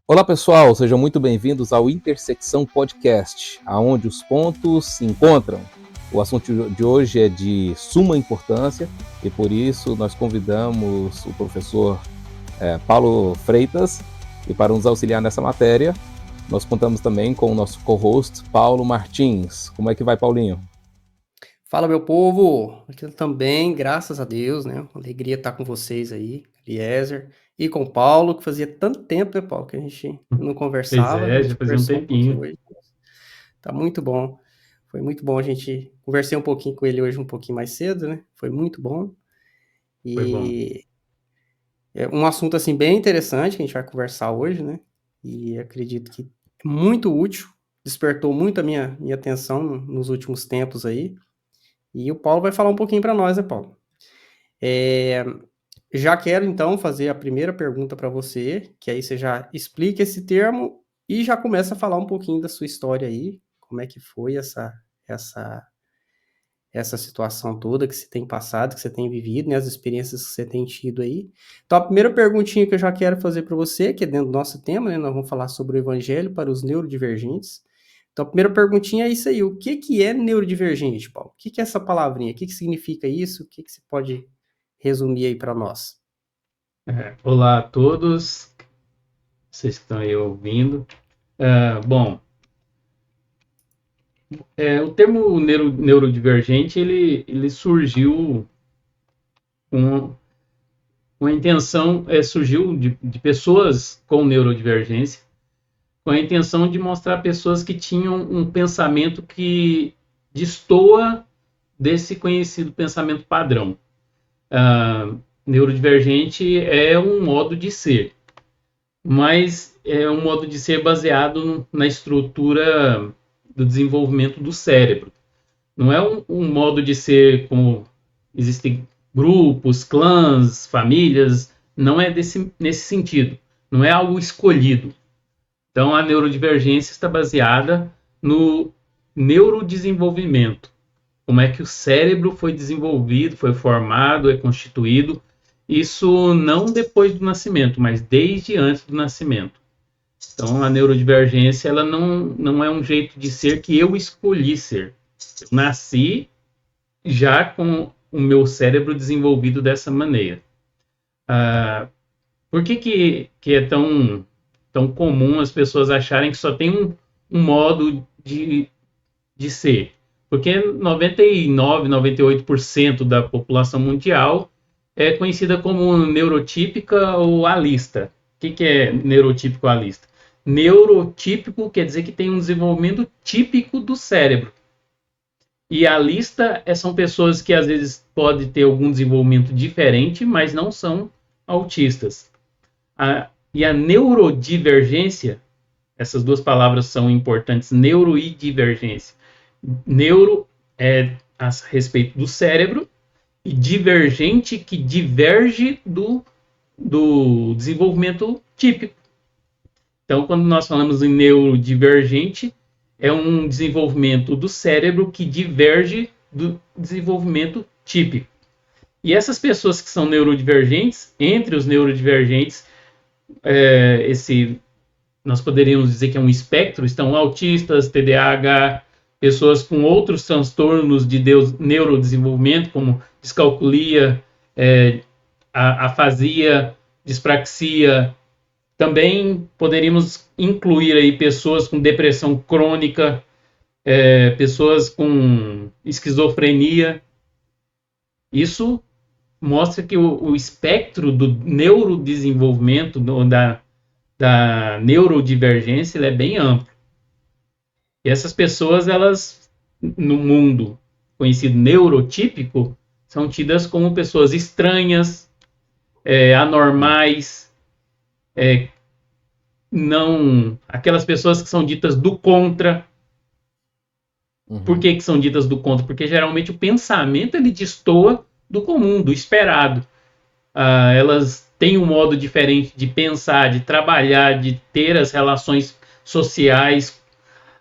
Olá pessoal, sejam muito bem-vindos ao Intersecção Podcast, aonde os pontos se encontram. O assunto de hoje é de suma importância e por isso nós convidamos o professor Paulo Freitas e para nos auxiliar nessa matéria, nós contamos também com o nosso co-host Paulo Martins. Como é que vai, Paulinho? Fala, meu povo! Aqui também, graças a Deus, né? Uma alegria estar com vocês aí, Eliezer, e com o Paulo, que fazia tanto tempo, né, Paulo, que a gente não Pois conversava. A é, gente já fazia um conversou um pouquinho tempinho. hoje. Tá muito bom. Foi muito bom a gente... Conversei um pouquinho com ele hoje, um pouquinho mais cedo, né? Foi muito bom. Foi bom. E é um assunto, assim, bem interessante que a gente vai conversar hoje, né? E acredito que é muito útil, despertou muito a minha atenção nos últimos tempos aí. E o Paulo vai falar um pouquinho para nós, né, Paulo? Já quero, então, fazer a primeira pergunta para você, que aí você já explica esse termo e já começa a falar um pouquinho da sua história aí, como é que foi essa situação toda que você tem passado, que você tem vivido, né, as experiências que você tem tido aí. Então, a primeira perguntinha que eu já quero fazer para você, que é dentro do nosso tema, né, nós vamos falar sobre o evangelho para os neurodivergentes. Então, a primeira perguntinha é isso aí, o que é neurodivergente, Paulo? O que é essa palavrinha? O que significa isso? O que você pode resumir aí para nós? Olá a todos, vocês que estão aí ouvindo. Bom, o termo neurodivergente, ele surgiu com a intenção, surgiu de pessoas com neurodivergência, com a intenção de mostrar pessoas que tinham um pensamento que destoa desse conhecido pensamento padrão. Neurodivergente é um modo de ser, mas é um modo de ser baseado na estrutura do desenvolvimento do cérebro. Não é um modo de ser como existem grupos, clãs, famílias, não é nesse sentido. Não é algo escolhido. Então, a neurodivergência está baseada no neurodesenvolvimento. Como é que o cérebro foi desenvolvido, foi formado, é constituído. Isso não depois do nascimento, mas desde antes do nascimento. Então, a neurodivergência ela não é um jeito de ser que eu escolhi ser. Eu nasci já com o meu cérebro desenvolvido dessa maneira. Por que é tão comum as pessoas acharem que só tem um modo de ser? Porque 99, 98% da população mundial é conhecida como neurotípica ou alista. O que é neurotípico ou alista? Neurotípico quer dizer que tem um desenvolvimento típico do cérebro. E alista são pessoas que às vezes podem ter algum desenvolvimento diferente, mas não são autistas. E a neurodivergência, essas duas palavras são importantes, neuro e divergência. Neuro é a respeito do cérebro e divergente que diverge do desenvolvimento típico. Então, quando nós falamos em neurodivergente, é um desenvolvimento do cérebro que diverge do desenvolvimento típico. E essas pessoas que são neurodivergentes, entre os neurodivergentes, nós poderíamos dizer que é um espectro, estão autistas, TDAH, pessoas com outros transtornos de neurodesenvolvimento, como descalculia, afasia, dispraxia. Também poderíamos incluir aí pessoas com depressão crônica, pessoas com esquizofrenia. Isso mostra que o espectro do neurodesenvolvimento, da neurodivergência, ele é bem amplo. E essas pessoas, elas, no mundo conhecido neurotípico, são tidas como pessoas estranhas, anormais, aquelas pessoas que são ditas do contra. Por que são ditas do contra? Porque geralmente o pensamento ele destoa do comum, do esperado. Elas têm um modo diferente de pensar, de trabalhar, de ter as relações sociais.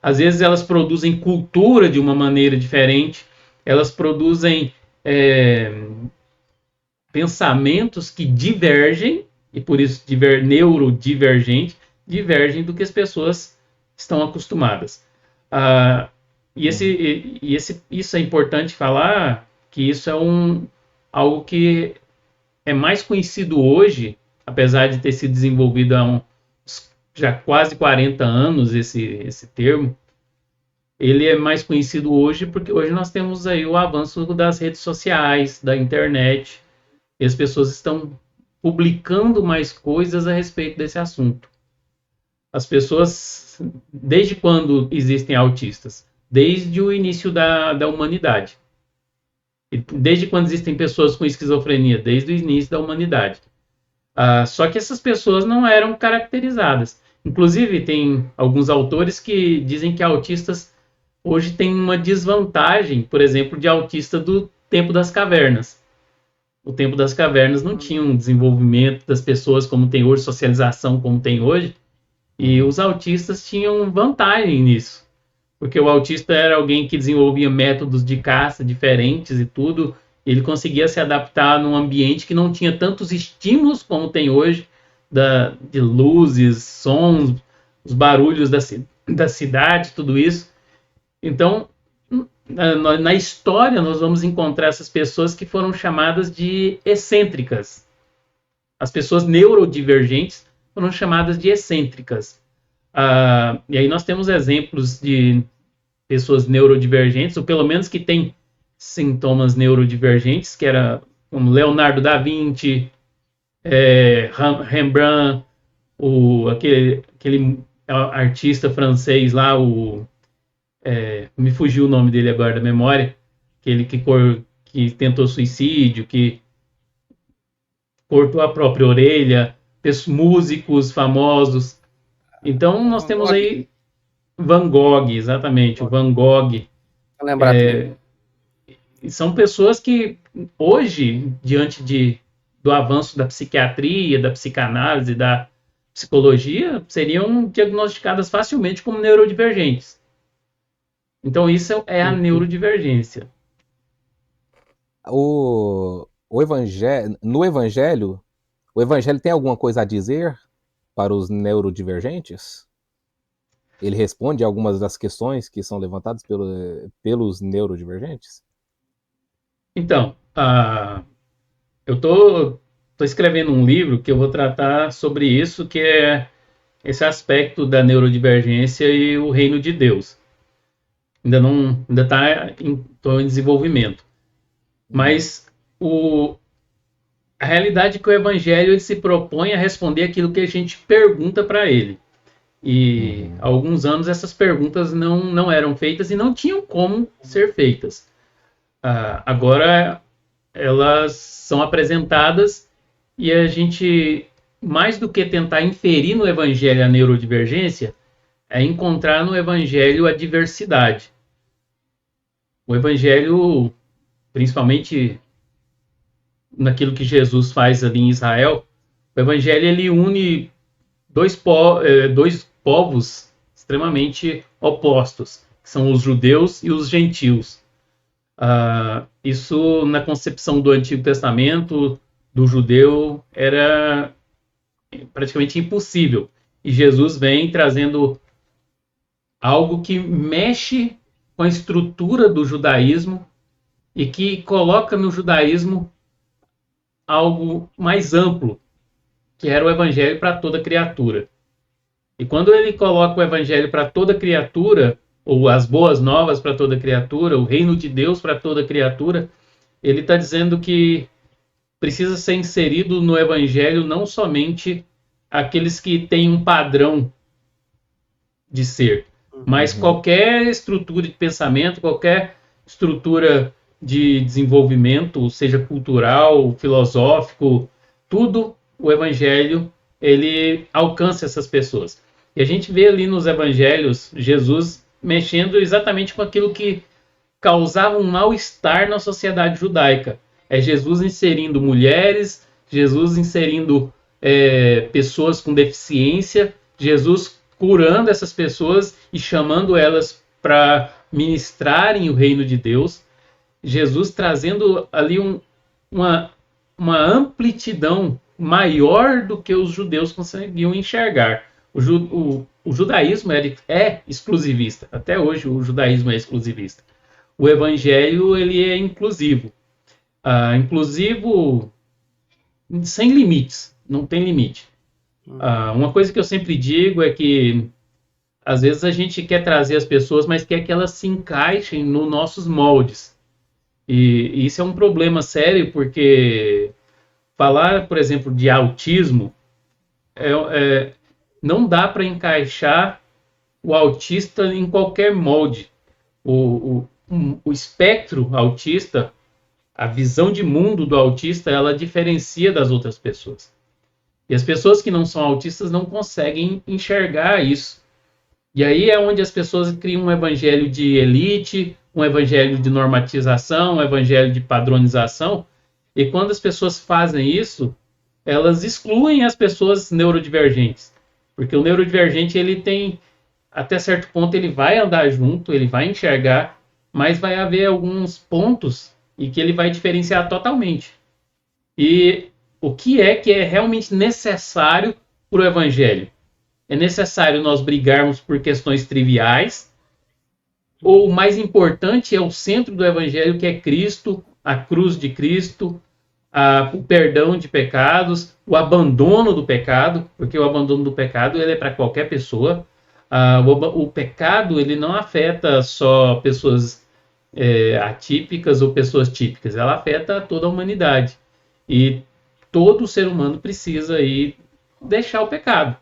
Às vezes elas produzem cultura de uma maneira diferente, elas produzem pensamentos que divergem, e por isso neurodivergente, divergem do que as pessoas estão acostumadas. Ah, isso é importante falar, que isso é algo que é mais conhecido hoje, apesar de ter sido desenvolvido há já quase 40 anos esse termo. Ele é mais conhecido hoje porque hoje nós temos aí o avanço das redes sociais, da internet, e as pessoas estão publicando mais coisas a respeito desse assunto. As pessoas, desde quando existem autistas? Desde o início da humanidade. Desde quando existem pessoas com esquizofrenia? Desde o início da humanidade. Só que essas pessoas não eram caracterizadas. Inclusive, tem alguns autores que dizem que autistas hoje têm uma desvantagem, por exemplo, de autista do tempo das cavernas. O tempo das cavernas não tinha um desenvolvimento das pessoas como tem hoje, socialização como tem hoje, e os autistas tinham vantagem nisso. Porque o autista era alguém que desenvolvia métodos de caça diferentes e tudo, e ele conseguia se adaptar num ambiente que não tinha tantos estímulos como tem hoje, de luzes, sons, os barulhos da cidade, tudo isso. Então, na história, nós vamos encontrar essas pessoas que foram chamadas de excêntricas. As pessoas neurodivergentes foram chamadas de excêntricas. E aí nós temos exemplos de pessoas neurodivergentes, ou pelo menos que têm sintomas neurodivergentes, que era como Leonardo da Vinci, Rembrandt, aquele artista francês lá, me fugiu o nome dele agora da memória, aquele que tentou suicídio, que cortou a própria orelha, músicos famosos. Então nós temos aí Van Gogh, exatamente, o Van Gogh. São pessoas que hoje, diante do avanço da psiquiatria, da psicanálise, da psicologia, seriam diagnosticadas facilmente como neurodivergentes. Então isso é a neurodivergência. No Evangelho, o Evangelho tem alguma coisa a dizer para os neurodivergentes? Ele responde a algumas das questões que são levantadas pelos neurodivergentes? Então, eu estou escrevendo um livro que eu vou tratar sobre isso, que é esse aspecto da neurodivergência e o reino de Deus. Ainda está em desenvolvimento. Mas a realidade é que o Evangelho ele se propõe a responder aquilo que a gente pergunta para ele. E há alguns anos essas perguntas não eram feitas e não tinham como ser feitas. Agora elas são apresentadas e a gente, mais do que tentar inferir no Evangelho a neurodivergência, é encontrar no Evangelho a diversidade. O Evangelho, principalmente naquilo que Jesus faz ali em Israel, o Evangelho ele une dois povos extremamente opostos, que são os judeus e os gentios. Isso, na concepção do Antigo Testamento, do judeu, era praticamente impossível. E Jesus vem trazendo algo que mexe com a estrutura do judaísmo e que coloca no judaísmo algo mais amplo, que era o evangelho para toda criatura. E quando ele coloca o evangelho para toda criatura, ou as boas novas para toda criatura, o reino de Deus para toda criatura, ele está dizendo que precisa ser inserido no evangelho não somente aqueles que têm um padrão de ser, mas qualquer estrutura de pensamento, qualquer estrutura de desenvolvimento, seja cultural, filosófico, tudo o evangelho ele alcança essas pessoas. E a gente vê ali nos evangelhos Jesus mexendo exatamente com aquilo que causava um mal-estar na sociedade judaica. É Jesus inserindo mulheres, Jesus inserindo pessoas com deficiência, Jesus curando essas pessoas e chamando elas para ministrarem o reino de Deus, Jesus trazendo ali uma amplidão maior do que os judeus conseguiam enxergar. O judaísmo é exclusivista. Até hoje o judaísmo é exclusivista. O evangelho ele é inclusivo. Inclusivo sem limites. Não tem limite. Uma coisa que eu sempre digo é que às vezes a gente quer trazer as pessoas, mas quer que elas se encaixem nos nossos moldes. E isso é um problema sério, porque falar, por exemplo, de autismo, não dá para encaixar o autista em qualquer molde. O espectro autista, a visão de mundo do autista, ela diferencia das outras pessoas. E as pessoas que não são autistas não conseguem enxergar isso. E aí é onde as pessoas criam um evangelho de elite, um evangelho de normatização, um evangelho de padronização. E quando as pessoas fazem isso, elas excluem as pessoas neurodivergentes. Porque o neurodivergente, ele tem, até certo ponto, ele vai andar junto, ele vai enxergar, mas vai haver alguns pontos em que ele vai diferenciar totalmente. E o que é realmente necessário para o evangelho? É necessário nós brigarmos por questões triviais, ou o mais importante é o centro do evangelho, que é Cristo, a cruz de Cristo, o perdão de pecados, o abandono do pecado, porque o abandono do pecado ele é para qualquer pessoa. O pecado ele não afeta só pessoas atípicas ou pessoas típicas, ela afeta toda a humanidade. E todo ser humano precisa aí deixar o pecado.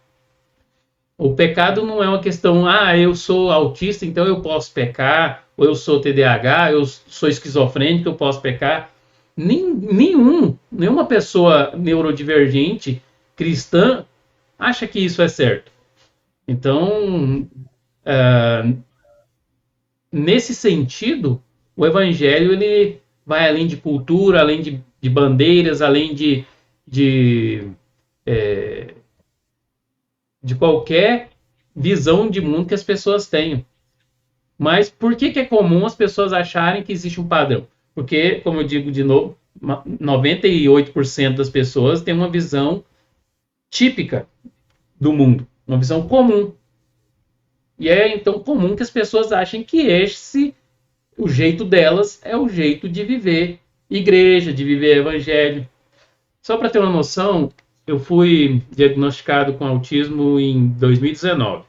O pecado não é uma questão, eu sou autista, então eu posso pecar, ou eu sou TDAH, eu sou esquizofrênico, eu posso pecar. Nenhuma pessoa neurodivergente cristã acha que isso é certo. Então, nesse sentido, o evangelho ele vai além de cultura, além de bandeiras, além de qualquer visão de mundo que as pessoas tenham. Mas por que é comum as pessoas acharem que existe um padrão? Porque, como eu digo de novo, 98% das pessoas têm uma visão típica do mundo, uma visão comum. E é então comum que as pessoas achem que o jeito delas é o jeito de viver igreja, de viver evangelho. Só para ter uma noção, eu fui diagnosticado com autismo em 2019.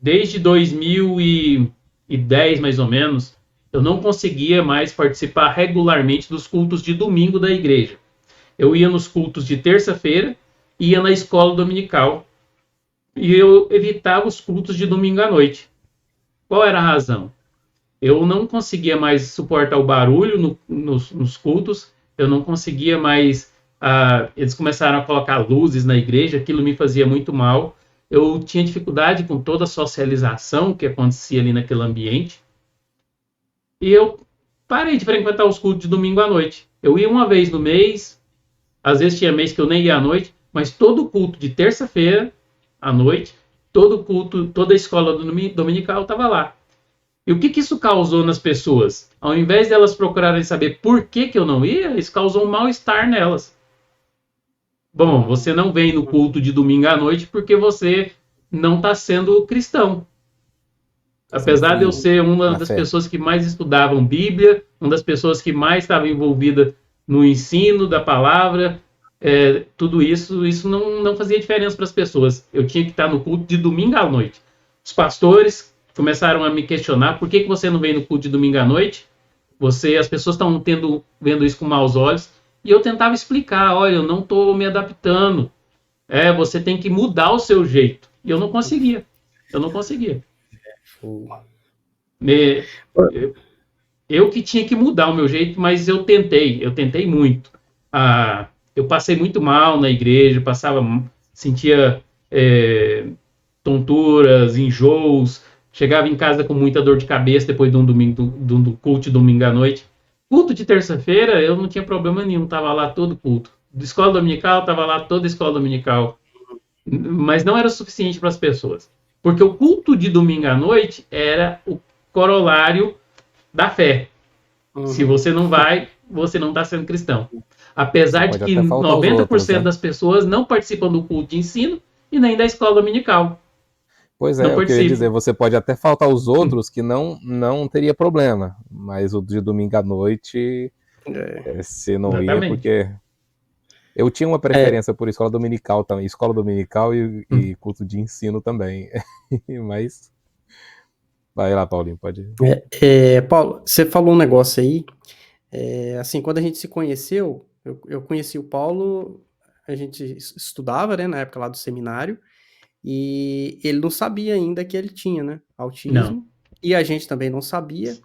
Desde 2010, mais ou menos, eu não conseguia mais participar regularmente dos cultos de domingo da igreja. Eu ia nos cultos de terça-feira e ia na escola dominical. E eu evitava os cultos de domingo à noite. Qual era a razão? Eu não conseguia mais suportar o barulho nos cultos, eu não conseguia mais... eles começaram a colocar luzes na igreja, aquilo me fazia muito mal. Eu tinha dificuldade com toda a socialização que acontecia ali naquele ambiente. E eu parei de frequentar os cultos de domingo à noite. Eu ia uma vez no mês, às vezes tinha mês que eu nem ia à noite, mas todo culto de terça-feira à noite, todo culto, toda a escola dominical estava lá. E o que isso causou nas pessoas? Ao invés de elas procurarem saber por que eu não ia, isso causou um mal-estar nelas. Bom, você não vem no culto de domingo à noite porque você não está sendo cristão. Apesar de eu ser uma das pessoas que mais estudavam Bíblia, uma das pessoas que mais estava envolvida no ensino da palavra, tudo isso não fazia diferença para as pessoas. Eu tinha que estar no culto de domingo à noite. Os pastores começaram a me questionar: por que você não vem no culto de domingo à noite? As pessoas estão vendo isso com maus olhos. E eu tentava explicar: olha, eu não estou me adaptando. Você tem que mudar o seu jeito. E eu não conseguia. Eu que tinha que mudar o meu jeito, mas eu tentei muito. Eu passei muito mal na igreja, sentia tonturas, enjoos, chegava em casa com muita dor de cabeça depois de um culto de domingo à noite. Culto de terça-feira, eu não tinha problema nenhum, estava lá todo culto. De escola dominical, estava lá toda a escola dominical. Mas não era o suficiente para as pessoas. Porque o culto de domingo à noite era o corolário da fé. Se você não vai, você não está sendo cristão. Apesar de que 90% das pessoas não participam do culto de ensino e nem da escola dominical. Pois Não é, o que eu ia participo. dizer, você pode até faltar os outros que não teria problema, mas o de domingo à noite você não ia Exatamente. porque eu tinha uma É, preferência por escola dominical e culto de ensino também, mas vai lá, Paulinho, pode ir. Paulo, você falou um negócio aí, assim, quando a gente se conheceu, eu conheci o Paulo, a gente estudava, né, na época lá do seminário, e ele não sabia ainda que ele tinha, né, Não. autismo, e a gente também não sabia,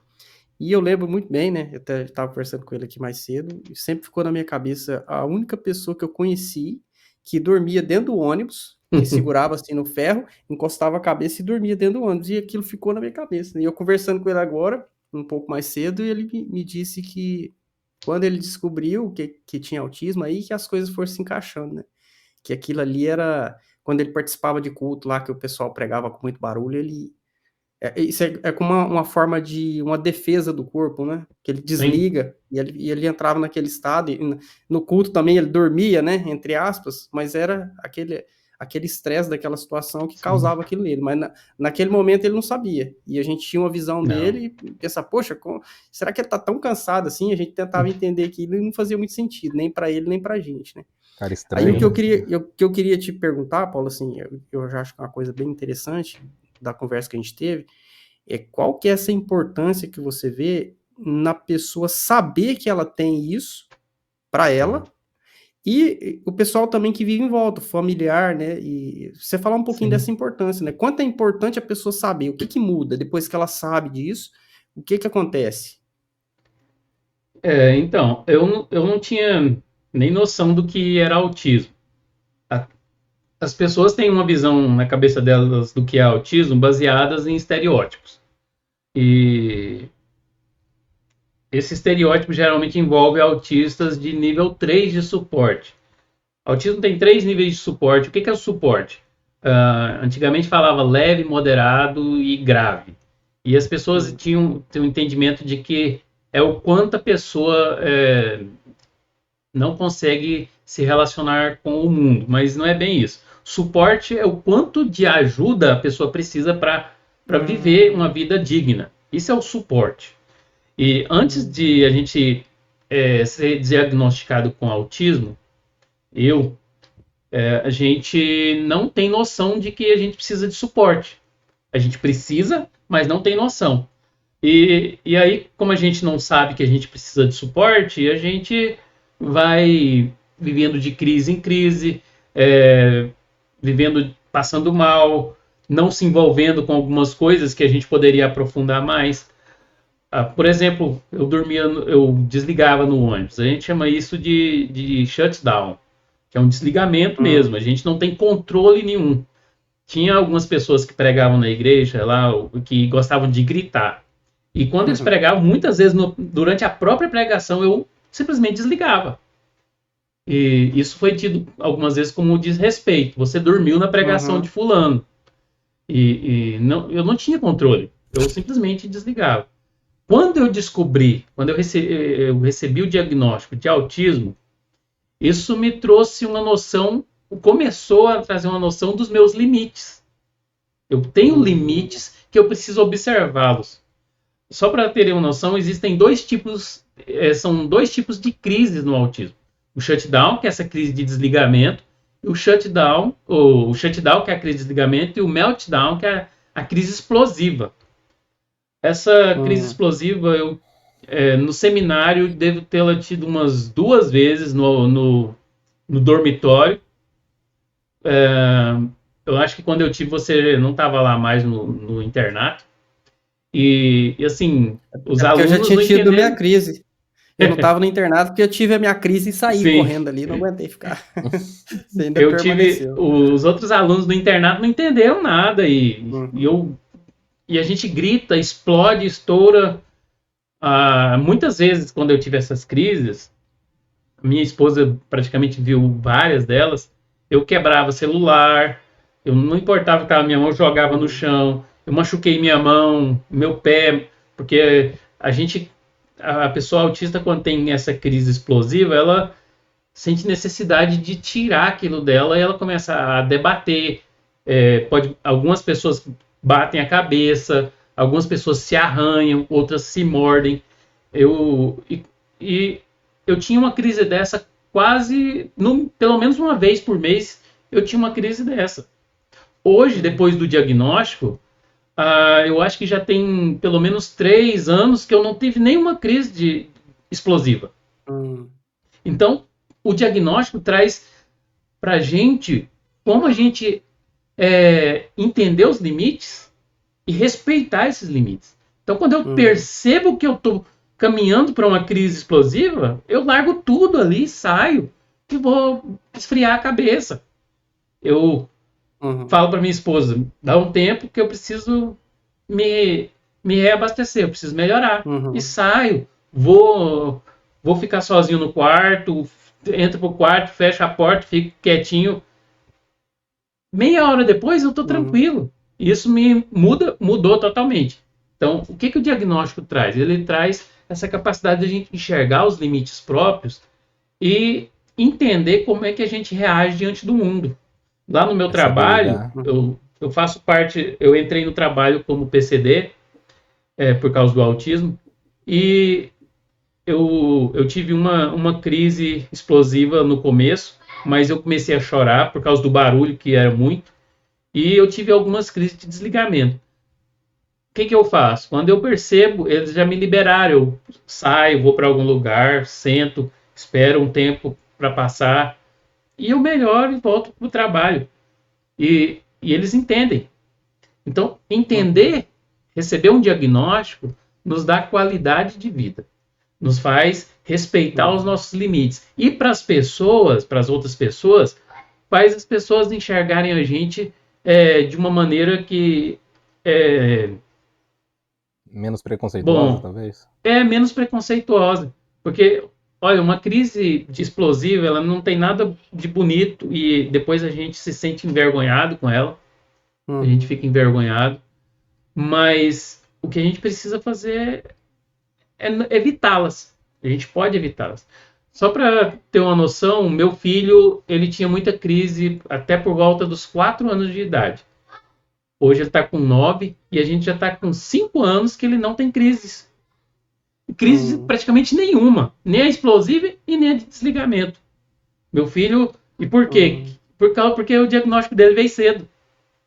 e eu lembro muito bem, né, eu até estava conversando com ele aqui mais cedo, e sempre ficou na minha cabeça a única pessoa que eu conheci que dormia dentro do ônibus, que segurava assim no ferro, encostava a cabeça e dormia dentro do ônibus, e aquilo ficou na minha cabeça, né? E eu conversando com ele agora, um pouco mais cedo, e ele me disse que quando ele descobriu que tinha autismo, aí que as coisas foram se encaixando, né? Que aquilo ali era, quando ele participava de culto lá, que o pessoal pregava com muito barulho, isso é como uma forma de uma defesa do corpo, né? Que ele Sim. desliga e ele entrava naquele estado. E no culto também ele dormia, né? Entre aspas, mas era aquele estresse daquela situação que causava aquilo nele. Mas naquele momento ele não sabia. E a gente tinha uma visão Não. dele e pensava, poxa, será que ele tá tão cansado assim? A gente tentava entender aquilo e não fazia muito sentido, nem para ele, nem pra gente, né? Cara Aí o estranho, que eu né? queria te perguntar, Paulo, assim, eu já acho que é uma coisa bem interessante da conversa que a gente teve, qual que é essa importância que você vê na pessoa saber que ela tem isso para ela e o pessoal também que vive em volta, familiar, né? E você falar um pouquinho Sim. dessa importância, né? Quanto é importante a pessoa saber o que muda depois que ela sabe disso, o que acontece? Então, eu não tinha nem noção do que era autismo. As pessoas têm uma visão na cabeça delas do que é autismo baseadas em estereótipos. E esse estereótipo geralmente envolve autistas de nível 3 de suporte. Autismo tem 3 níveis de suporte. O que é o suporte? Antigamente falava leve, moderado e grave. E as pessoas tinham um entendimento de que é o quanto a pessoa não consegue se relacionar com o mundo, mas não é bem isso. Suporte é o quanto de ajuda a pessoa precisa para viver uma vida digna. Isso é o suporte. E antes de a gente ser diagnosticado com autismo, a gente não tem noção de que a gente precisa de suporte. A gente precisa, mas não tem noção. E aí, como a gente não sabe que a gente precisa de suporte, a gente vai vivendo de crise em crise, vivendo, passando mal, não se envolvendo com algumas coisas que a gente poderia aprofundar mais. Por exemplo, eu desligava no ônibus. A gente chama isso de shutdown, que é um desligamento mesmo. A gente não tem controle nenhum. Tinha algumas pessoas que pregavam na igreja lá, que gostavam de gritar. E quando eles pregavam, muitas vezes durante a própria pregação, eu simplesmente desligava. E isso foi tido algumas vezes como desrespeito. Você dormiu na pregação de fulano. Eu não tinha controle. Eu simplesmente desligava. Quando eu recebi o diagnóstico de autismo, isso me trouxe uma noção, começou a trazer uma noção dos meus limites. Eu tenho limites que eu preciso observá-los. Só para terem uma noção, existem são dois tipos de crises no autismo. O shutdown, que é essa crise de desligamento, e o shutdown, que é a crise de desligamento, e o meltdown, que é a crise explosiva. Essa crise explosiva, no seminário, devo tê-la tido umas 2 vezes no dormitório. Eu acho que quando eu tive, você não estava lá mais no internato. E assim, os Porque eu já alunos tinha não tido minha entenderam. crise. Eu não estava no internato porque eu tive a minha crise e saí Sim, correndo ali, não aguentei ficar. Você ainda eu tive. permaneceu. Os outros alunos do internato não entenderam nada. E a gente grita, explode, estoura. Muitas vezes, quando eu tive essas crises, minha esposa praticamente viu várias delas. Eu quebrava celular, eu não importava que estava na minha mão, eu jogava no chão, eu machuquei minha mão, meu pé, porque a pessoa autista, quando tem essa crise explosiva, ela sente necessidade de tirar aquilo dela e ela começa a debater. Algumas pessoas batem a cabeça, algumas pessoas se arranham, outras se mordem. E eu tinha uma crise dessa quase, pelo menos uma vez por mês, eu tinha uma crise dessa. Hoje, depois do diagnóstico, eu acho que já tem pelo menos 3 anos que eu não tive nenhuma crise explosiva. Então, o diagnóstico traz para a gente como a gente entender os limites e respeitar esses limites. Então, quando eu percebo que eu estou caminhando para uma crise explosiva, eu largo tudo ali, saio e vou esfriar a cabeça. Eu falo para minha esposa, dá um tempo que eu preciso me reabastecer, eu preciso melhorar. E saio, vou ficar sozinho no quarto, entro pro quarto, fecho a porta, fico quietinho. Meia hora depois eu estou tranquilo. Isso me mudou totalmente. Então, o que o diagnóstico traz? Ele traz essa capacidade de a gente enxergar os limites próprios e entender como é que a gente reage diante do mundo. Lá no meu trabalho, eu faço parte, eu entrei no trabalho como PCD, por causa do autismo, e eu tive uma crise explosiva no começo, mas eu comecei a chorar por causa do barulho, que era muito, e eu tive algumas crises de desligamento. O que eu faço? Quando eu percebo, eles já me liberaram, eu saio, vou para algum lugar, sento, espero um tempo para passar, e eu melhoro e volto para o trabalho. E eles entendem. Então, receber um diagnóstico, nos dá qualidade de vida. Nos faz respeitar os nossos limites. E para as pessoas, para as outras pessoas, faz as pessoas enxergarem a gente de uma maneira que menos preconceituosa, talvez? Menos preconceituosa. Porque, olha, uma crise explosiva, ela não tem nada de bonito e depois a gente se sente envergonhado com ela. A gente fica envergonhado. Mas o que a gente precisa fazer é evitá-las. A gente pode evitá-las. Só para ter uma noção, meu filho, ele tinha muita crise até por volta dos 4 anos de idade. Hoje ele está com 9 e a gente já está com 5 anos que ele não tem crises. Crise praticamente nenhuma. Nem a explosiva e nem a de desligamento. Meu filho... E por quê? Porque o diagnóstico dele veio cedo.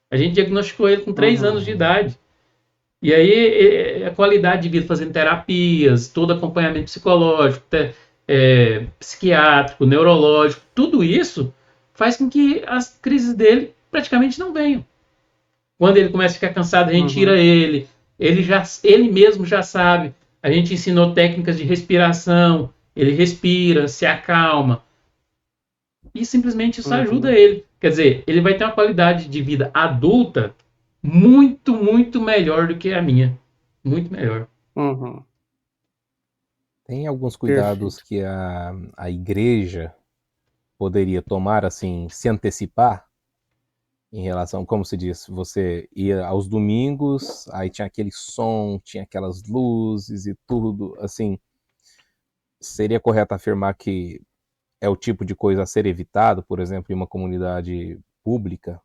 A gente diagnosticou ele com 3 anos de idade. E aí a qualidade de vida, fazendo terapias, todo acompanhamento psicológico, psiquiátrico, neurológico, tudo isso faz com que as crises dele praticamente não venham. Quando ele começa a ficar cansado, a gente tira ele. Ele mesmo já sabe. A gente ensinou técnicas de respiração. Ele respira, se acalma. E simplesmente isso ajuda ele. Quer dizer, ele vai ter uma qualidade de vida adulta muito, muito melhor do que a minha. Muito melhor. Tem alguns cuidados que a igreja poderia tomar, assim, se antecipar em relação, como se diz, você ia aos domingos, aí tinha aquele som, tinha aquelas luzes e tudo, assim, seria correto afirmar que é o tipo de coisa a ser evitado, por exemplo, em uma comunidade pública,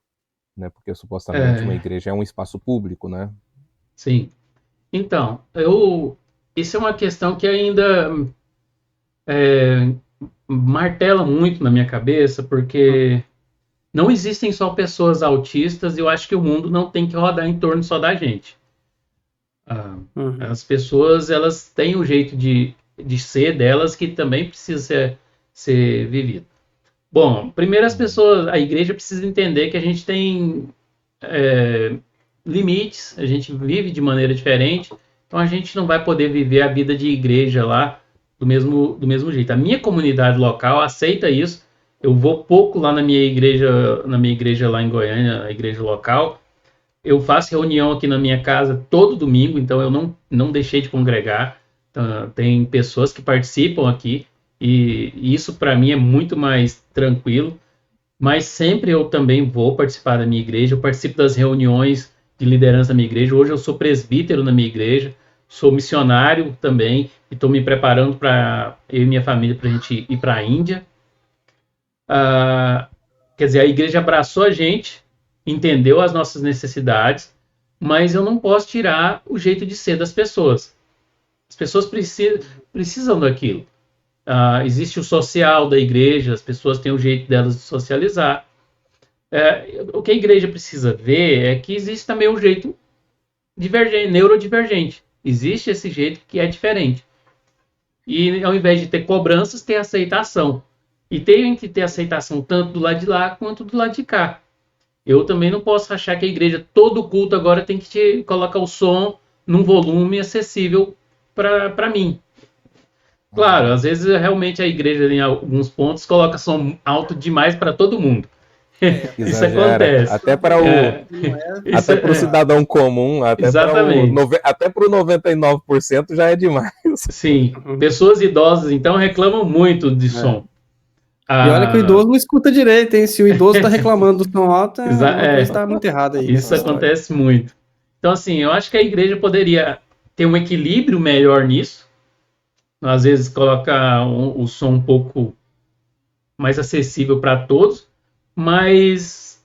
né? Porque supostamente uma igreja é um espaço público, né? Sim. Então, isso é uma questão que ainda martela muito na minha cabeça, porque não existem só pessoas autistas e eu acho que o mundo não tem que rodar em torno só da gente. As pessoas, elas têm um jeito de ser delas que também precisa ser vivido. Bom, primeiro a igreja precisa entender que a gente tem limites, a gente vive de maneira diferente, então a gente não vai poder viver a vida de igreja lá do mesmo jeito. A minha comunidade local aceita isso. Eu vou pouco lá na minha igreja lá em Goiânia, a igreja local. Eu faço reunião aqui na minha casa todo domingo, então eu não deixei de congregar. Então, tem pessoas que participam aqui e isso para mim é muito mais tranquilo. Mas sempre eu também vou participar da minha igreja. Eu participo das reuniões de liderança da minha igreja. Hoje eu sou presbítero na minha igreja, sou missionário também e estou me preparando para eu e minha família para a gente ir para a Índia. Quer dizer, a igreja abraçou a gente, entendeu as nossas necessidades, mas eu não posso tirar o jeito de ser das pessoas. As pessoas precisam daquilo. Existe o social da igreja, as pessoas têm o jeito delas de socializar. O que a igreja precisa ver é que existe também um jeito divergente, neurodivergente. Existe esse jeito que é diferente. E ao invés de ter cobranças, ter aceitação. E tem que ter aceitação tanto do lado de lá quanto do lado de cá. Eu também não posso achar que a igreja, todo culto agora tem que te colocar o som num volume acessível para mim. Claro, às vezes realmente a igreja em alguns pontos coloca som alto demais para todo mundo. Isso Exagera. acontece. Até para o cidadão comum, até para o 99% já é demais. Sim, pessoas idosas então reclamam muito de som. E olha que o idoso não escuta direito, hein? Se o idoso está reclamando do som alto, uma coisa está muito errada aí. Isso acontece muito. Então, assim, eu acho que a igreja poderia ter um equilíbrio melhor nisso. Às vezes coloca o som um pouco mais acessível para todos, mas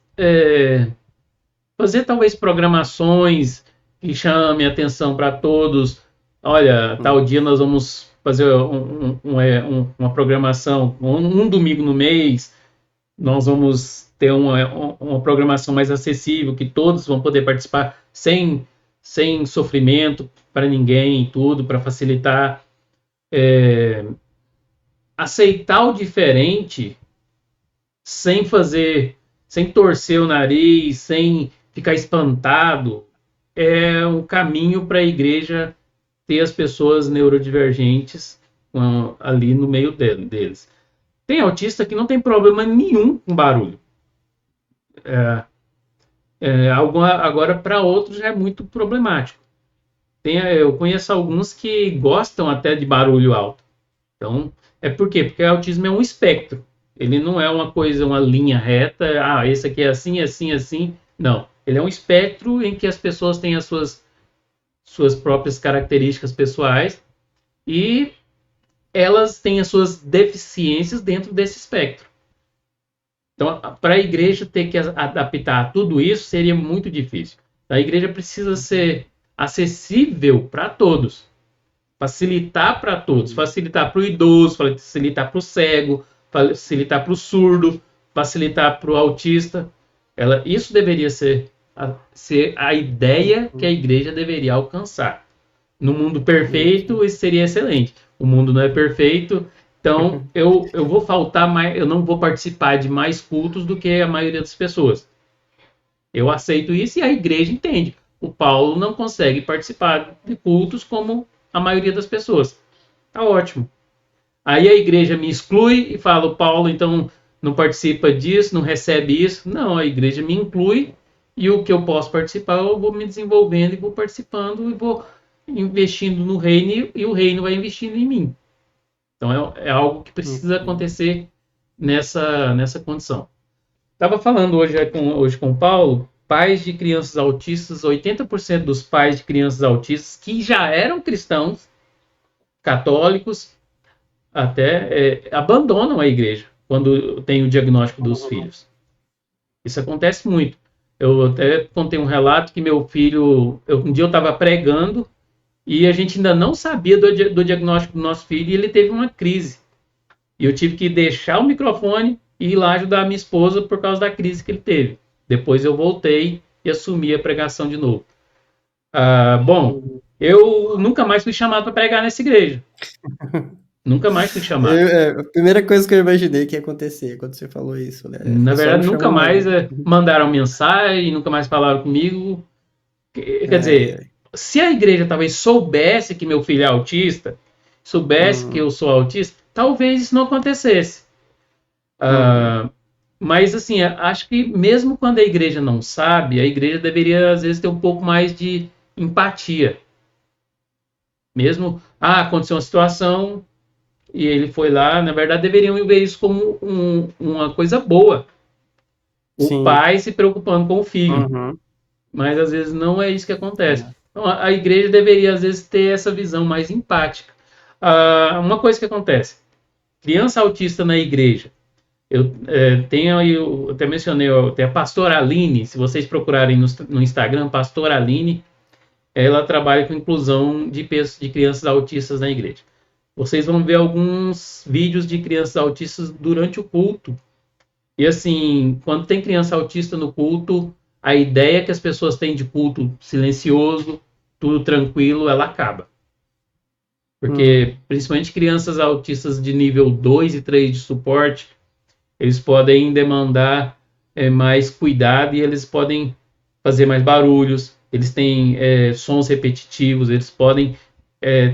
fazer talvez programações que chamem atenção para todos. Olha, tal dia nós vamos fazer uma programação, um domingo no mês, nós vamos ter uma programação mais acessível, que todos vão poder participar sem sofrimento para ninguém, tudo, para facilitar. Aceitar o diferente sem torcer o nariz, sem ficar espantado, é um caminho para a igreja ter as pessoas neurodivergentes ali no meio deles. Tem autista que não tem problema nenhum com barulho. Agora, para outros, é muito problemático. Eu conheço alguns que gostam até de barulho alto. Então, por quê? Porque o autismo é um espectro. Ele não é uma linha reta. Esse aqui é assim, assim, assim. Não. Ele é um espectro em que as pessoas têm as suas próprias características pessoais e elas têm as suas deficiências dentro desse espectro. Então, para a igreja ter que adaptar tudo isso seria muito difícil. A igreja precisa ser acessível para todos, facilitar para todos, facilitar para o idoso, facilitar para o cego, facilitar para o surdo, facilitar para o autista. Isso deveria ser a ideia que a igreja deveria alcançar. No mundo perfeito, isso seria excelente. O mundo não é perfeito, então eu vou faltar mais, eu não vou participar de mais cultos do que a maioria das pessoas. Eu aceito isso e a igreja entende. O Paulo não consegue participar de cultos como a maioria das pessoas. Tá ótimo. Aí a igreja me exclui e fala, o Paulo então não participa disso, não recebe isso. Não, a igreja me inclui e o que eu posso participar, eu vou me desenvolvendo e vou participando e vou investindo no reino e o reino vai investindo em mim. Então é algo que precisa acontecer nessa condição. Estava falando hoje com o Paulo, pais de crianças autistas, 80% dos pais de crianças autistas que já eram cristãos, católicos, até abandonam a igreja quando tem o diagnóstico dos filhos. Isso acontece muito. Eu até contei um relato que meu filho, um dia eu estava pregando e a gente ainda não sabia do diagnóstico do nosso filho e ele teve uma crise. E eu tive que deixar o microfone e ir lá ajudar a minha esposa por causa da crise que ele teve. Depois eu voltei e assumi a pregação de novo. Bom, eu nunca mais fui chamado para pregar nessa igreja. Nunca mais fui chamado. A primeira coisa que eu imaginei que ia acontecer quando você falou isso, né? Na verdade, nunca mais mandaram mensagem, nunca mais falaram comigo. Quer dizer, se a igreja talvez soubesse que meu filho é autista, soubesse que eu sou autista, talvez isso não acontecesse. Mas, assim, acho que mesmo quando a igreja não sabe, a igreja deveria, às vezes, ter um pouco mais de empatia. Mesmo, aconteceu uma situação e ele foi lá, na verdade, deveriam ver isso como uma coisa boa. O pai se preocupando com o filho. Mas, às vezes, não é isso que acontece. Então, a igreja deveria, às vezes, ter essa visão mais empática. Uma coisa que acontece, criança autista na igreja, Eu tenho aí, eu até mencionei, tem a pastora Aline, se vocês procurarem no Instagram, pastora Aline, ela trabalha com inclusão de crianças autistas na igreja. Vocês vão ver alguns vídeos de crianças autistas durante o culto. E assim, quando tem criança autista no culto, a ideia que as pessoas têm de culto silencioso, tudo tranquilo, ela acaba. Porque, principalmente crianças autistas de nível 2 e 3 de suporte, eles podem demandar mais cuidado e eles podem fazer mais barulhos, eles têm sons repetitivos, eles podem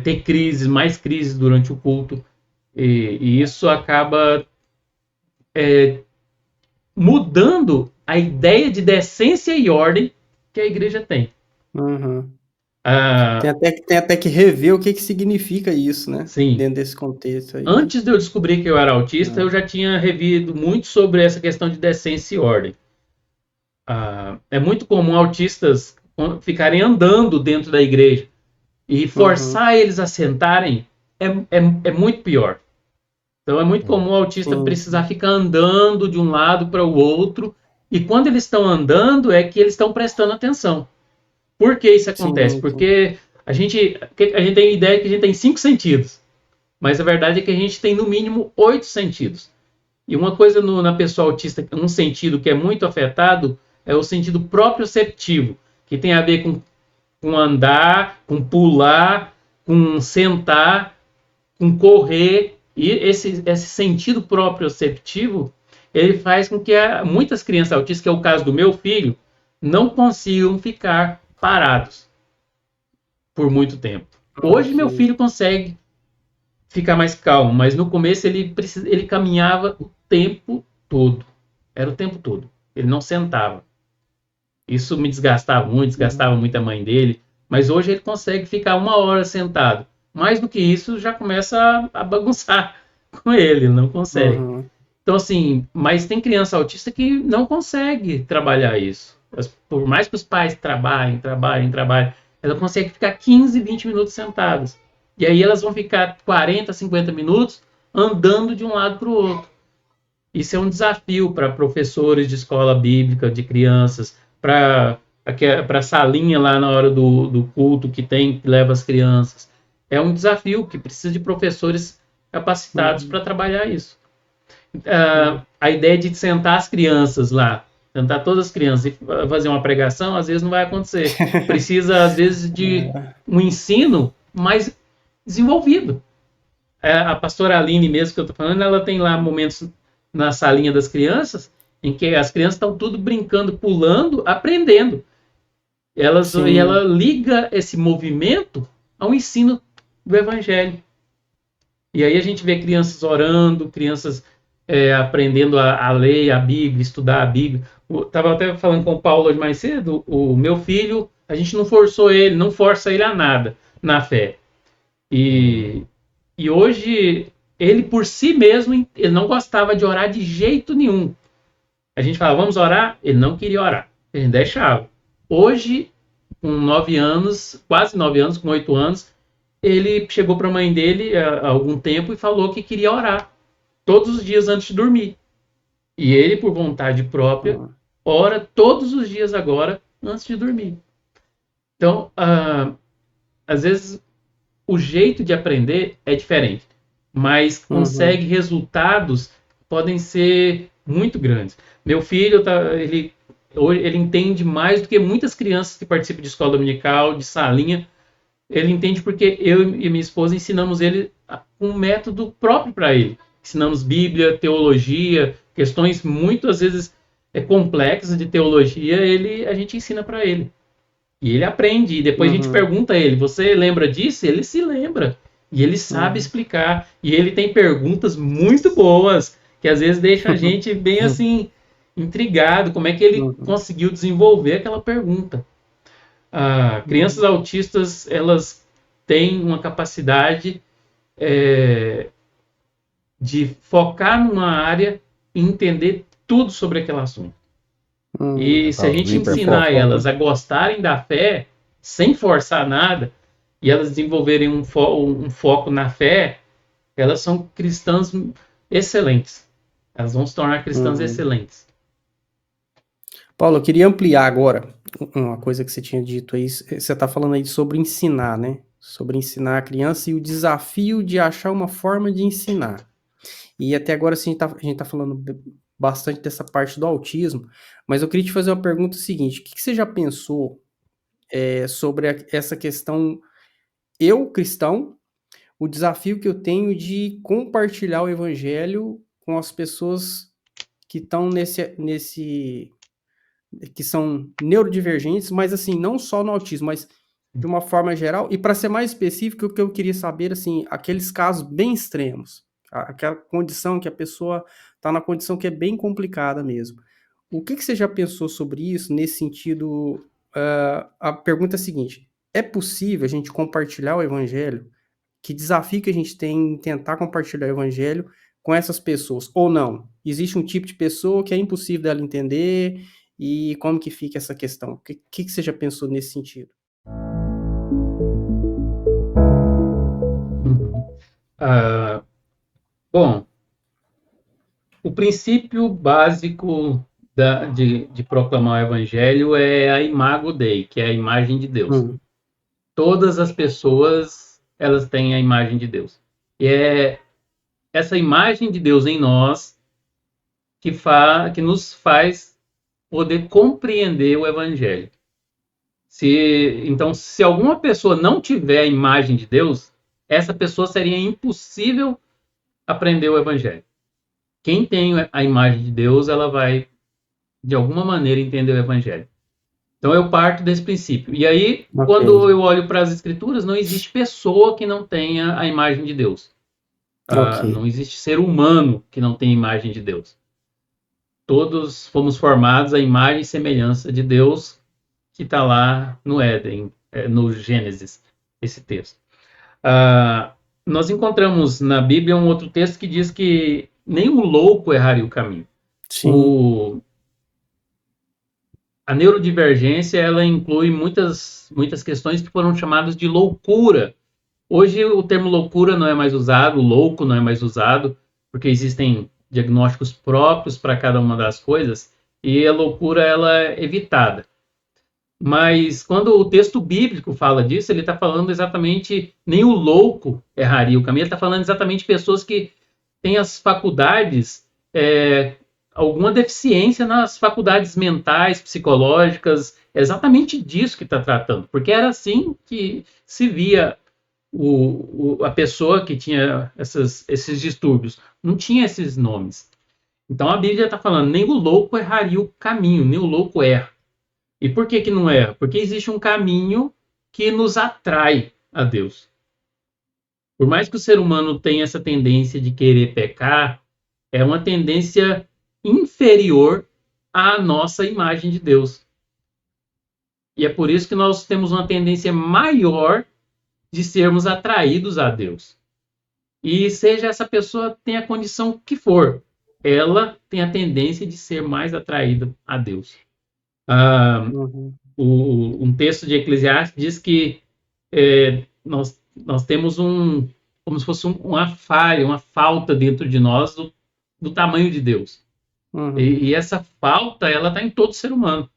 ter mais crises durante o culto, e isso acaba mudando a ideia de decência e ordem que a igreja tem. Tem até que rever o que significa isso, né? Sim. Dentro desse contexto aí. Antes de eu descobrir que eu era autista, eu já tinha revido muito sobre essa questão de decência e ordem. É muito comum autistas ficarem andando dentro da igreja e forçar eles a sentarem é muito pior. Então é muito comum o autista precisar ficar andando de um lado para o outro, e quando eles estão andando é que eles estão prestando atenção. Por que isso acontece? Porque a gente tem a ideia que a gente tem 5 sentidos, mas a verdade é que a gente tem no mínimo 8 sentidos. E uma coisa na pessoa autista, um sentido que é muito afetado é o sentido proprioceptivo, que tem a ver com andar, com pular, com sentar, com correr. E esse sentido proprioceptivo, ele faz com que muitas crianças autistas, que é o caso do meu filho, não consigam ficar parados por muito tempo. Hoje meu filho consegue ficar mais calmo, mas no começo ele caminhava o tempo todo. Era o tempo todo. Ele não sentava. Isso me desgastava muito a mãe dele, mas hoje ele consegue ficar 1 hora sentado. Mais do que isso, já começa a bagunçar com ele, não consegue. Então, assim, mas tem criança autista que não consegue trabalhar isso. Por mais que os pais trabalhem, ela consegue ficar 15, 20 minutos sentadas. E aí elas vão ficar 40, 50 minutos andando de um lado para o outro. Isso é um desafio para professores de escola bíblica, de crianças, para a salinha lá na hora do culto que leva as crianças. É um desafio que precisa de professores capacitados para trabalhar isso. A ideia de sentar as crianças lá, sentar todas as crianças e fazer uma pregação, às vezes não vai acontecer. Precisa, às vezes, de um ensino mais desenvolvido. A pastora Aline mesmo que eu estou falando, ela tem lá momentos na salinha das crianças em que as crianças estão tudo brincando, pulando, aprendendo. E ela liga esse movimento ao ensino do Evangelho. E aí a gente vê crianças orando, crianças aprendendo a ler a Bíblia, estudar a Bíblia. Estava até falando com o Paulo hoje mais cedo, o meu filho, a gente não força ele a nada na fé. E hoje, ele por si mesmo, ele não gostava de orar de jeito nenhum. A gente falava, vamos orar? Ele não queria orar. A gente deixava. Hoje, com 9 anos, quase 9 anos, com 8 anos, ele chegou para a mãe dele há algum tempo e falou que queria orar todos os dias antes de dormir. E ele, por vontade própria, ora todos os dias agora antes de dormir. Então, às vezes, o jeito de aprender é diferente, mas consegue resultados podem ser muito grandes. Meu filho, ele entende mais do que muitas crianças que participam de escola dominical, de salinha. Ele entende porque eu e minha esposa ensinamos ele um método próprio para ele. Ensinamos Bíblia, teologia, questões muitas vezes complexas de teologia, a gente ensina para ele. E ele aprende, e depois a gente pergunta a ele, você lembra disso? Ele se lembra, e ele sabe explicar, e ele tem perguntas muito boas, que às vezes deixa a gente bem assim, intrigado, como é que ele conseguiu desenvolver aquela pergunta. Crianças autistas, elas têm uma capacidade de focar numa área e entender tudo sobre aquele assunto. E se a gente ensinar elas a gostarem da fé, sem forçar nada, e elas desenvolverem um foco na fé, elas são cristãs excelentes. Elas vão se tornar cristãs excelentes. Paulo, eu queria ampliar agora uma coisa que você tinha dito aí. Você está falando aí sobre ensinar, né? Sobre ensinar a criança e o desafio de achar uma forma de ensinar. E até agora assim, a gente tá falando bastante dessa parte do autismo, mas eu queria te fazer uma pergunta seguinte: o que você já pensou sobre essa questão, eu, cristão, o desafio que eu tenho de compartilhar o evangelho com as pessoas que estão que são neurodivergentes, mas assim, não só no autismo, mas de uma forma geral, e para ser mais específico, o que eu queria saber, assim, aqueles casos bem extremos, aquela condição que a pessoa está na condição que é bem complicada mesmo. O que você já pensou sobre isso, nesse sentido? A pergunta é a seguinte: é possível a gente compartilhar o evangelho? Que desafio que a gente tem em tentar compartilhar o evangelho com essas pessoas, ou não? Existe um tipo de pessoa que é impossível dela entender, e como que fica essa questão? O que você já pensou nesse sentido? Bom, o princípio básico de proclamar o evangelho é a imago Dei, que é a imagem de Deus. Todas as pessoas, elas têm a imagem de Deus. E é essa imagem de Deus em nós que nos faz poder compreender o evangelho. Então, se alguma pessoa não tiver a imagem de Deus, essa pessoa seria impossível aprender o evangelho. Quem tem a imagem de Deus, ela vai, de alguma maneira, entender o evangelho. Então, eu parto desse princípio. E aí, quando eu olho para as escrituras, não existe pessoa que não tenha a imagem de Deus. Não existe ser humano que não tenha a imagem de Deus. Todos fomos formados à imagem e semelhança de Deus, que está lá no Éden, no Gênesis, esse texto. Nós encontramos na Bíblia um outro texto que diz que nem o louco erraria o caminho. A neurodivergência, ela inclui muitas questões que foram chamadas de loucura. Hoje o termo loucura não é mais usado, louco não é mais usado, porque existem diagnósticos próprios para cada uma das coisas, e a loucura ela é evitada. Mas quando o texto bíblico fala disso, ele está falando exatamente, nem o louco erraria o caminho, ele está falando exatamente de pessoas que têm as faculdades, alguma deficiência nas faculdades mentais, psicológicas, é exatamente disso que está tratando, porque era assim que se via a pessoa que tinha esses distúrbios, não tinha esses nomes. Então a Bíblia está falando, nem o louco erraria o caminho, nem o louco erra. E por que não erra? Porque existe um caminho que nos atrai a Deus. Por mais que o ser humano tenha essa tendência de querer pecar, é uma tendência inferior à nossa imagem de Deus. E é por isso que nós temos uma tendência maior de sermos atraídos a Deus. E seja essa pessoa tem a condição que for, ela tem a tendência de ser mais atraída a Deus. Um texto de Eclesiastes diz que nós temos como se fosse uma falha, uma falta dentro de nós do tamanho de Deus. E essa falta, ela está em todo ser humano.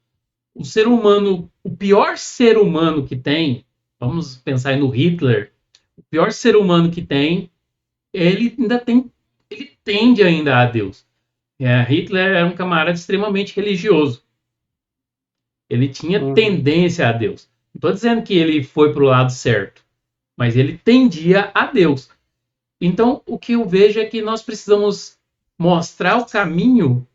O ser humano, o pior ser humano que tem, vamos pensar no Hitler, o pior ser humano que tem, ele tende ainda a Deus. Hitler era um camarada extremamente religioso. Ele tinha tendência a Deus. Não estou dizendo que ele foi para o lado certo, mas ele tendia a Deus. Então, o que eu vejo é que nós precisamos mostrar o caminho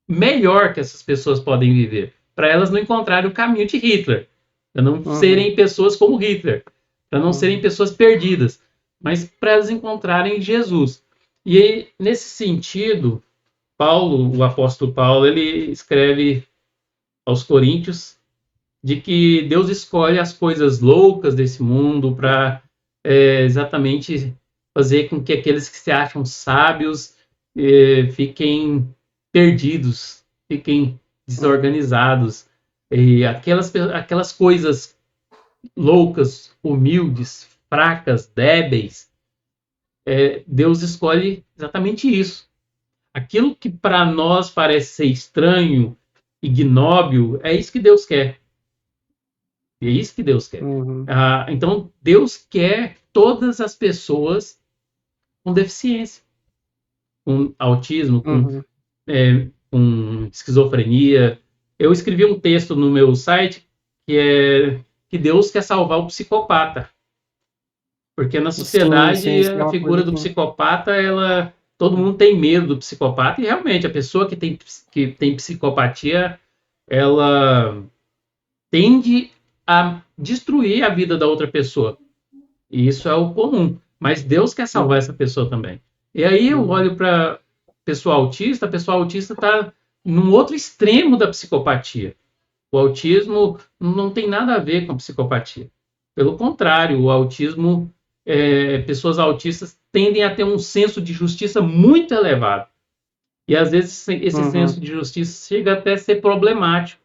melhor que essas pessoas podem viver, para elas não encontrarem o caminho de Hitler, para não serem pessoas como Hitler, para não serem pessoas perdidas, mas para elas encontrarem Jesus. E aí, nesse sentido, o apóstolo Paulo, ele escreve aos Coríntios de que Deus escolhe as coisas loucas desse mundo para exatamente fazer com que aqueles que se acham sábios fiquem perdidos, fiquem desorganizados. E aquelas coisas loucas, humildes, fracas, débeis, Deus escolhe exatamente isso. aquilo que para nós parece ser estranho, ignóbil, é isso que Deus quer. É isso que Deus quer. Então, Deus quer todas as pessoas com deficiência, com autismo, com esquizofrenia. Eu escrevi um texto no meu site que é que Deus quer salvar o psicopata. Porque na sociedade a figura do psicopata, todo mundo tem medo do psicopata, e realmente a pessoa que tem psicopatia, ela tende a destruir a vida da outra pessoa. E isso é o comum. Mas Deus quer salvar essa pessoa também. E aí eu olho para a pessoa autista está num outro extremo da psicopatia. O autismo não tem nada a ver com a psicopatia. Pelo contrário, o autismo, pessoas autistas tendem a ter um senso de justiça muito elevado. E às vezes esse senso de justiça chega até a ser problemático,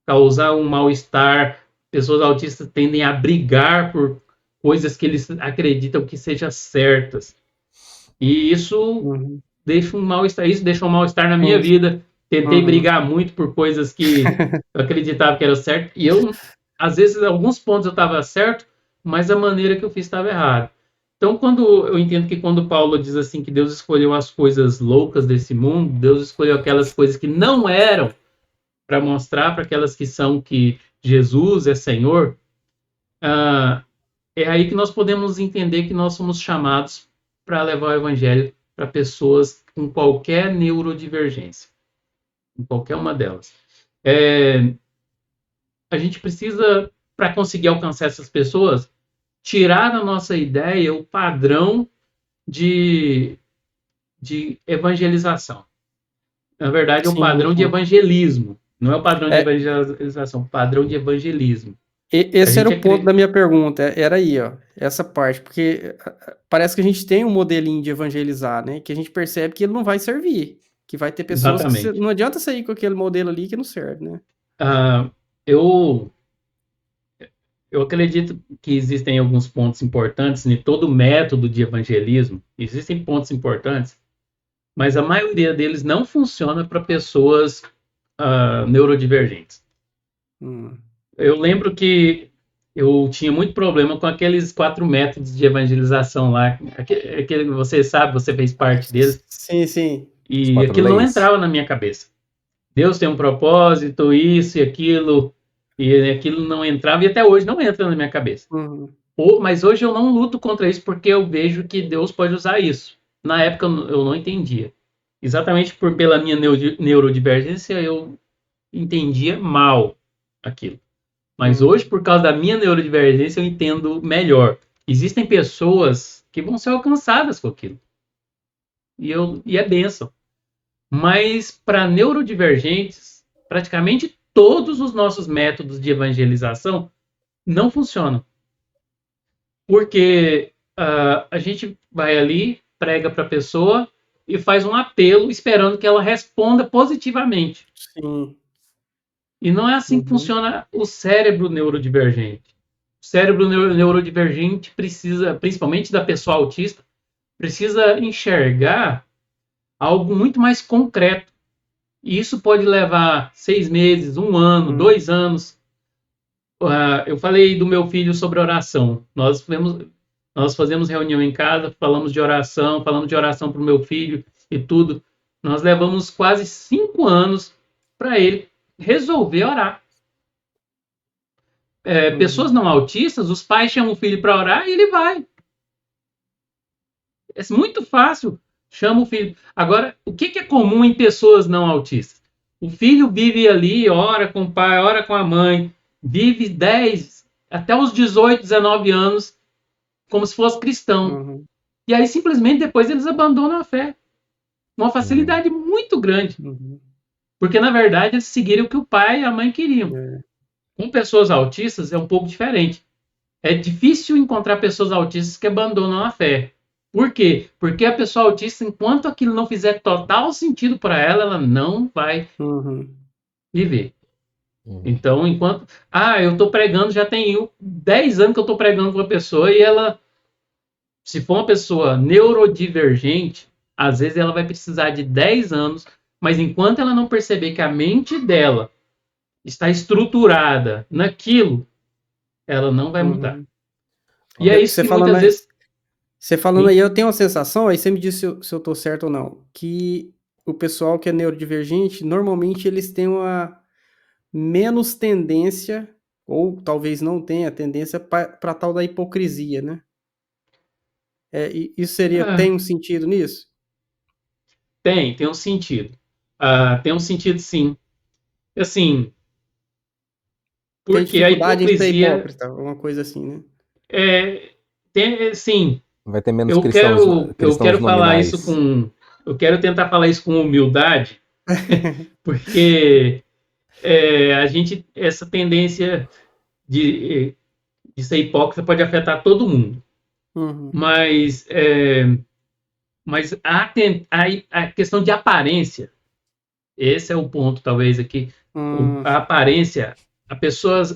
causar um mal-estar. Pessoas autistas tendem a brigar por coisas que eles acreditam que sejam certas. E isso deixa um mal-estar na minha vida. Tentei brigar muito por coisas que eu acreditava que era certo. E às vezes, em alguns pontos eu estava certo, mas a maneira que eu fiz estava errada. Então, eu entendo que quando Paulo diz assim que Deus escolheu as coisas loucas desse mundo, Deus escolheu aquelas coisas que não eram para mostrar para aquelas que são que Jesus é Senhor, é aí que nós podemos entender que nós somos chamados para levar o evangelho para pessoas com qualquer neurodivergência, em qualquer uma delas. A gente precisa, para conseguir alcançar essas pessoas, tirar da nossa ideia o padrão de evangelização. Na verdade, é um padrão de evangelismo. Não é o padrão de evangelização, é o padrão de evangelismo. Esse era o ponto da minha pergunta, era aí, ó, essa parte, porque parece que a gente tem um modelinho de evangelizar, né, que a gente percebe que ele não vai servir, que vai ter pessoas que não adianta sair com aquele modelo ali que não serve, né? Eu acredito que existem alguns pontos importantes em todo método de evangelismo, existem pontos importantes, mas a maioria deles não funciona para pessoas neurodivergentes. Eu lembro que eu tinha muito problema com aqueles 4 métodos de evangelização lá. Aquele, você sabe, você fez parte deles. Sim. E aquilo não entrava na minha cabeça. Deus tem um propósito, isso e aquilo não entrava, e até hoje não entra na minha cabeça. Mas hoje eu não luto contra isso, porque eu vejo que Deus pode usar isso. Na época eu não entendia. Exatamente pela minha neurodivergência, eu entendia mal aquilo. Mas hoje, por causa da minha neurodivergência, eu entendo melhor. Existem pessoas que vão ser alcançadas com aquilo. E é bênção. Mas para neurodivergentes, praticamente todos os nossos métodos de evangelização não funcionam. Porque a gente vai ali, prega para a pessoa e faz um apelo esperando que ela responda positivamente. Sim. E não é assim que funciona o cérebro neurodivergente. O cérebro neurodivergente precisa, principalmente da pessoa autista, precisa enxergar algo muito mais concreto. E isso pode levar 6 meses, 1 ano, 2 anos. Eu falei do meu filho sobre oração. Nós fazemos reunião em casa, falamos de oração para o meu filho e tudo. Nós levamos quase 5 anos para ele resolver orar. Pessoas não autistas, os pais chamam o filho para orar e ele vai. É muito fácil. Chama o filho. Agora, o que é comum em pessoas não autistas? O filho vive ali, ora com o pai, ora com a mãe, vive 10, até os 18, 19 anos, como se fosse cristão. E aí, simplesmente, depois eles abandonam a fé. Uma facilidade muito grande. Porque, na verdade, eles seguiram o que o pai e a mãe queriam. Com pessoas autistas é um pouco diferente. É difícil encontrar pessoas autistas que abandonam a fé. Por quê? Porque a pessoa autista, enquanto aquilo não fizer total sentido para ela, ela não vai viver. Então, enquanto... eu estou pregando, já tem 10 anos que eu estou pregando com a pessoa, e ela, se for uma pessoa neurodivergente, Às vezes ela vai precisar de 10 anos, mas enquanto ela não perceber que a mente dela está estruturada naquilo, ela não vai mudar. Uhum. E é isso Você que falando muitas aí, vezes... você falando aí, eu tenho uma sensação, aí você me diz se eu tô certo ou não, que o pessoal que é neurodivergente, normalmente eles têm uma menos tendência, ou talvez não tenha tendência para tal da hipocrisia, né? Isso tem Ah, um sentido nisso? tem um sentido. Tem um sentido, sim. Assim, Tem porque a dificuldade em ser hipocrisia hipócrita, uma coisa assim, né? sim, Vai ter menos eu cristãos, quero, eu cristãos quero falar isso nominais. com, eu quero tentar falar isso com humildade, porque a gente, essa tendência de ser hipócrita pode afetar todo mundo. Uhum. Mas, mas a questão de aparência, esse é o ponto, talvez, aqui. Hum, A aparência,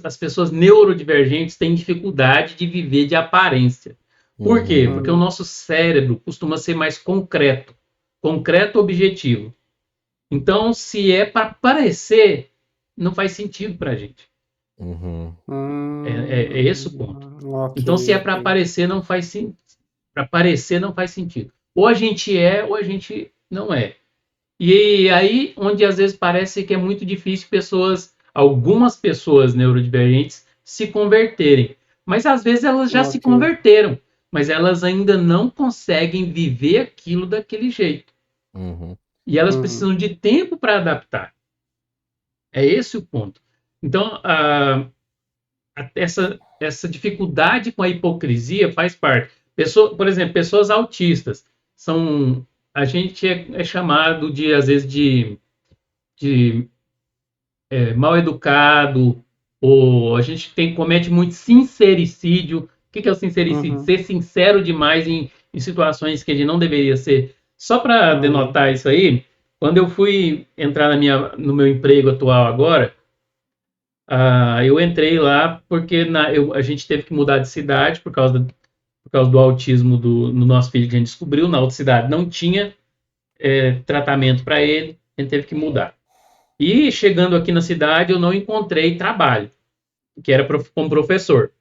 as pessoas neurodivergentes têm dificuldade de viver de aparência. Por quê? Uhum, Porque o hum, nosso cérebro costuma ser mais concreto objetivo. Então, se é para parecer, não faz sentido para a gente. uhum, É esse o ponto. ok, Então, se é ok. para aparecer, não faz sentido. Para parecer, não faz sentido. Ou a gente é, ou a gente não é. E aí, onde às vezes parece que é muito difícil algumas pessoas neurodivergentes se converterem. Mas às vezes elas já se Ok. converteram, mas elas ainda não conseguem viver aquilo daquele jeito. uhum, E elas Uhum. precisam de tempo para adaptar. É esse o ponto. Então, essa dificuldade com a hipocrisia faz parte. Por exemplo, pessoas autistas são. A gente é chamado de, às vezes, de mal educado, ou a gente comete muito sincericídio. O que é o sincericídio? Uhum. Ser sincero demais em situações que a gente não deveria ser. Só para Uhum. denotar isso aí, quando eu fui entrar no meu emprego atual agora, eu entrei lá porque a gente teve que mudar de cidade por causa do autismo no nosso filho que a gente descobriu. Na outra cidade não tinha tratamento para ele, a gente teve que mudar. E chegando aqui na cidade, eu não encontrei trabalho, que era como professor.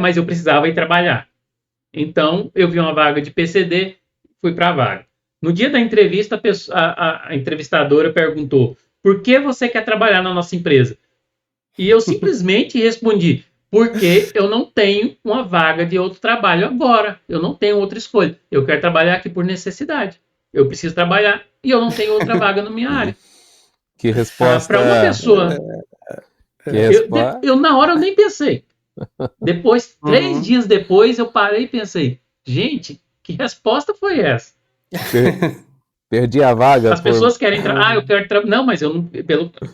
Mas eu precisava ir trabalhar. Então, eu vi uma vaga de PCD, fui para a vaga. No dia da entrevista, a entrevistadora perguntou: por que você quer trabalhar na nossa empresa? E eu simplesmente respondi: porque eu não tenho uma vaga de outro trabalho agora. Eu não tenho outra escolha. Eu quero trabalhar aqui por necessidade. Eu preciso trabalhar e eu não tenho outra vaga na minha uhum. área. Que Para uma resposta, pessoa, que resposta, na hora eu nem pensei. Depois, 3 dias Uhum. depois, eu parei e pensei: gente, que resposta foi essa? per- perdi a vaga As por... pessoas querem eu Uhum. quero trabalhar. Não, mas eu não.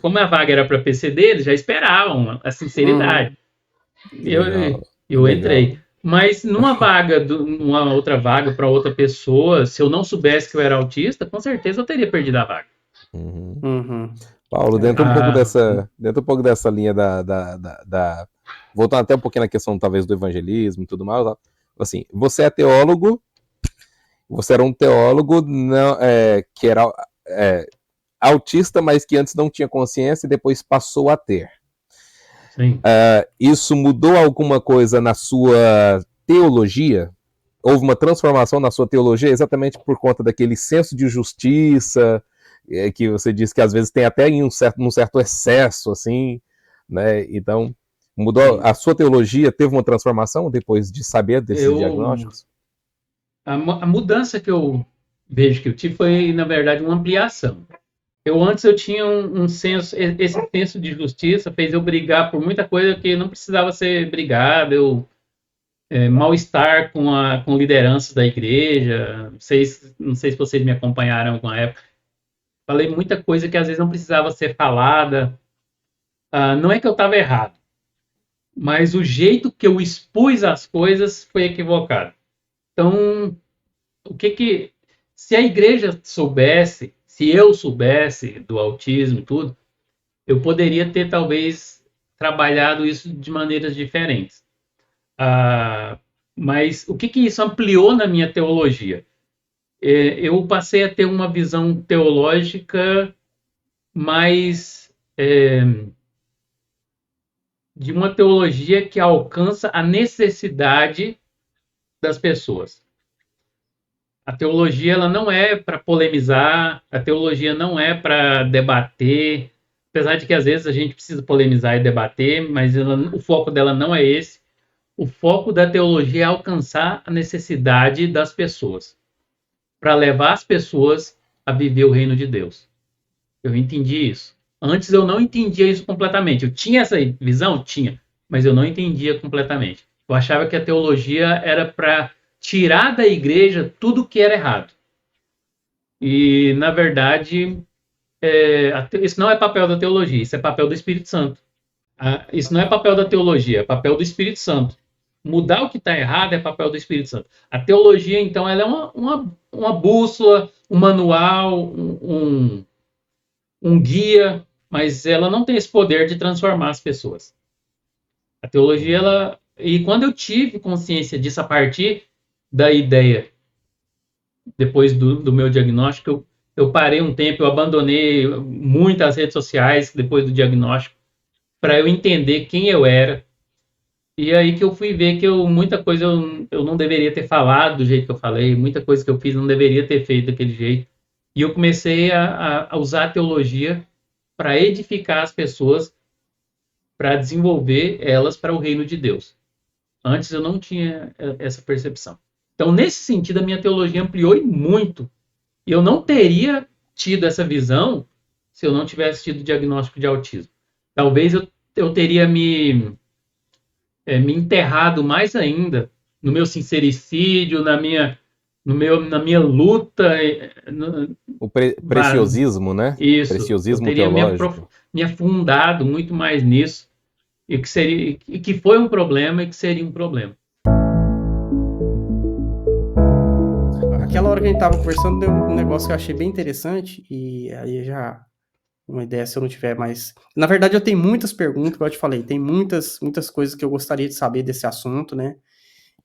Como a vaga era para PCD, eles já esperavam a sinceridade. Uhum. Eu, eu entrei. Legal. Mas numa outra vaga para outra pessoa, se eu não soubesse que eu era autista, com certeza eu teria perdido a vaga. Uhum. Uhum. Paulo, É. Ah, dentro um pouco dessa linha voltando até um pouquinho na questão, talvez, do evangelismo e tudo mais, assim, você é teólogo, você era um teólogo não, que era autista, mas que antes não tinha consciência e depois passou a ter. sim. Isso mudou alguma coisa na sua teologia? Houve uma transformação na sua teologia exatamente por conta daquele senso de justiça que você disse que às vezes tem até em um certo excesso, assim, né? Então, mudou Sim. a sua teologia, teve uma transformação depois de saber desses Eu, diagnósticos? a mudança que eu vejo que eu tive foi, na verdade, uma ampliação. Antes eu tinha um senso, esse senso de justiça fez eu brigar por muita coisa que não precisava ser brigado, mal-estar com lideranças da igreja, não sei se vocês me acompanharam com a época, falei muita coisa que às vezes não precisava ser falada. Não é que eu estava errado, mas o jeito que eu expus as coisas foi equivocado. Então, se a igreja soubesse, se eu soubesse do autismo e tudo, eu poderia ter talvez trabalhado isso de maneiras diferentes. Ah, mas o que isso ampliou na minha teologia? eu passei a ter uma visão teológica mais de uma teologia que alcança a necessidade das pessoas. A teologia ela não é para polemizar, a teologia não é para debater, apesar de que às vezes a gente precisa polemizar e debater, mas o foco dela não é esse. O foco da teologia é alcançar a necessidade das pessoas, para levar as pessoas a viver o reino de Deus. Eu entendi isso. Antes eu não entendia isso completamente. Eu tinha essa visão? Tinha, mas eu não entendia completamente. Eu achava que a teologia era para tirar da igreja tudo que era errado. E, na verdade, isso não é papel da teologia, isso é papel do Espírito Santo. Isso não é papel da teologia, é papel do Espírito Santo. Mudar o que está errado é papel do Espírito Santo. A teologia, então, ela é uma bússola, um manual, um guia, mas ela não tem esse poder de transformar as pessoas. A teologia, e quando eu tive consciência disso a partir da ideia, depois do meu diagnóstico, eu parei um tempo, eu abandonei muitas redes sociais depois do diagnóstico, para eu entender quem eu era. E aí que eu fui ver que muita coisa eu não deveria ter falado do jeito que eu falei, muita coisa que eu fiz não deveria ter feito daquele jeito. E eu comecei a usar a teologia para edificar as pessoas, para desenvolver elas para o reino de Deus. Antes eu não tinha essa percepção. Então, nesse sentido, a minha teologia ampliou muito. E eu não teria tido essa visão se eu não tivesse tido diagnóstico de autismo. Talvez eu teria me enterrado mais ainda no meu sincericídio, na minha luta. O preciosismo, né? Isso. Preciosismo eu teria teológico. me afundado muito mais nisso, e que foi um problema e que seria um problema. Aquela hora que a gente estava conversando, deu um negócio que eu achei bem interessante, e aí já uma ideia se eu não tiver mais... Na verdade, eu tenho muitas perguntas, como eu te falei, tem muitas coisas que eu gostaria de saber desse assunto, né?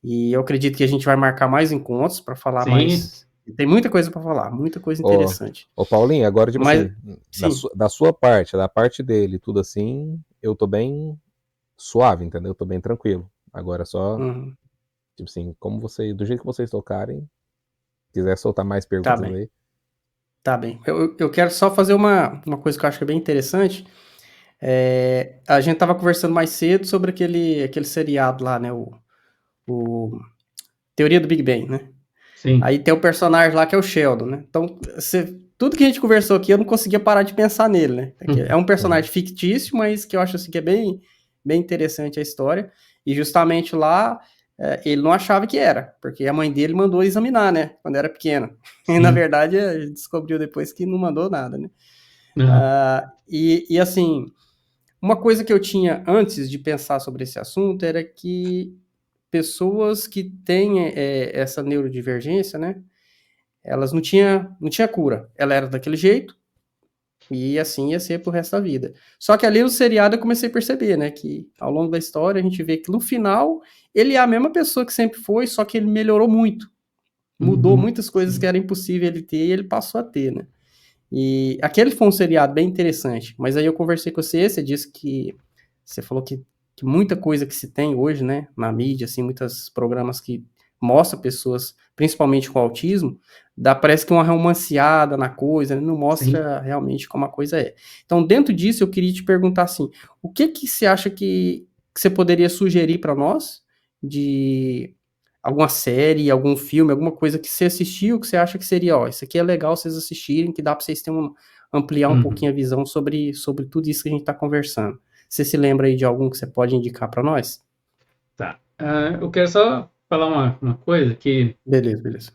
E eu acredito que a gente vai marcar mais encontros para falar Sim. mais. Tem muita coisa para falar, muita coisa interessante. Ô Paulinho, agora, tipo Mas, assim, da sua parte, da parte dele, tudo assim, eu tô bem suave, entendeu? Eu tô bem tranquilo. Agora só, tipo assim, do jeito que vocês tocarem, quiser soltar mais perguntas aí. Tá bem. Eu quero só fazer uma coisa que eu acho que é bem interessante. A gente tava conversando mais cedo sobre aquele seriado lá, né? O Teoria do Big Bang, né? Sim. Aí tem o personagem lá que é o Sheldon, né? Então, tudo que a gente conversou aqui, eu não conseguia parar de pensar nele, né? É um personagem fictício, mas que eu acho assim que é bem, bem interessante a história. E justamente lá, ele não achava que era, porque a mãe dele mandou examinar, né? Quando era pequeno. E na verdade, ele descobriu depois que não mandou nada, né? E assim, uma coisa que eu tinha antes de pensar sobre esse assunto era que pessoas que têm essa neurodivergência, né? Elas não tinha cura. Ela era daquele jeito e assim ia ser pro resto da vida. Só que ali no seriado eu comecei a perceber, né? Que ao longo da história a gente vê que no final ele é a mesma pessoa que sempre foi, só que ele melhorou muito. Mudou muitas coisas que era impossível ele ter e ele passou a ter, né? E aquele foi um seriado bem interessante. Mas aí eu conversei com você disse que... Você falou que muita coisa que se tem hoje, né? Na mídia, assim, muitos programas que mostram pessoas, principalmente com autismo, parece que uma romanceada na coisa, né? Não mostra realmente como a coisa é. Então, dentro disso, eu queria te perguntar assim, o que você acha que você poderia sugerir para nós de alguma série, algum filme, alguma coisa que você assistiu, que você acha que seria, isso aqui é legal vocês assistirem, que dá para vocês terem ampliar um pouquinho a visão sobre tudo isso que a gente está conversando. Você se lembra aí de algum que você pode indicar para nós? Tá. Eu quero só falar uma coisa que... Beleza.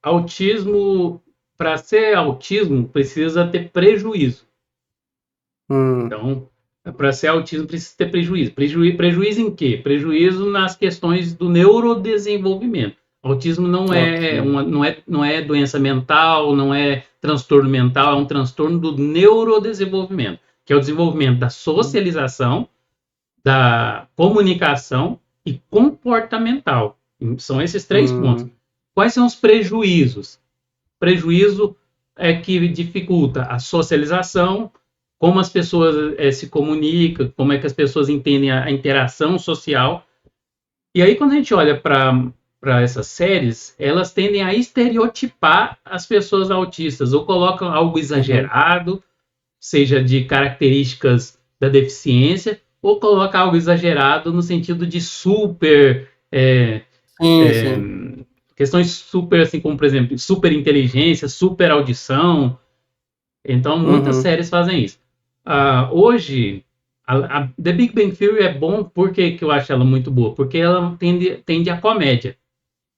Autismo, para ser autismo, precisa ter prejuízo. Então, para ser autismo, precisa ter prejuízo. Prejuízo em quê? Prejuízo nas questões do neurodesenvolvimento. Autismo não é doença mental, não é transtorno mental, é um transtorno do neurodesenvolvimento, que é o desenvolvimento da socialização, da comunicação e comportamental. São esses 3 pontos. quais são os prejuízos? Prejuízo é que dificulta a socialização, como as pessoas se comunicam, como é que as pessoas entendem a interação social. E aí, quando a gente olha para essas séries, elas tendem a estereotipar as pessoas autistas, ou colocam algo exagerado, seja de características da deficiência, ou coloca algo exagerado no sentido de super... Sim. questões super, assim, como, por exemplo, super inteligência, super audição. Então, muitas séries fazem isso. Hoje, a The Big Bang Theory é bom, por que eu acho ela muito boa? Porque ela tende à comédia.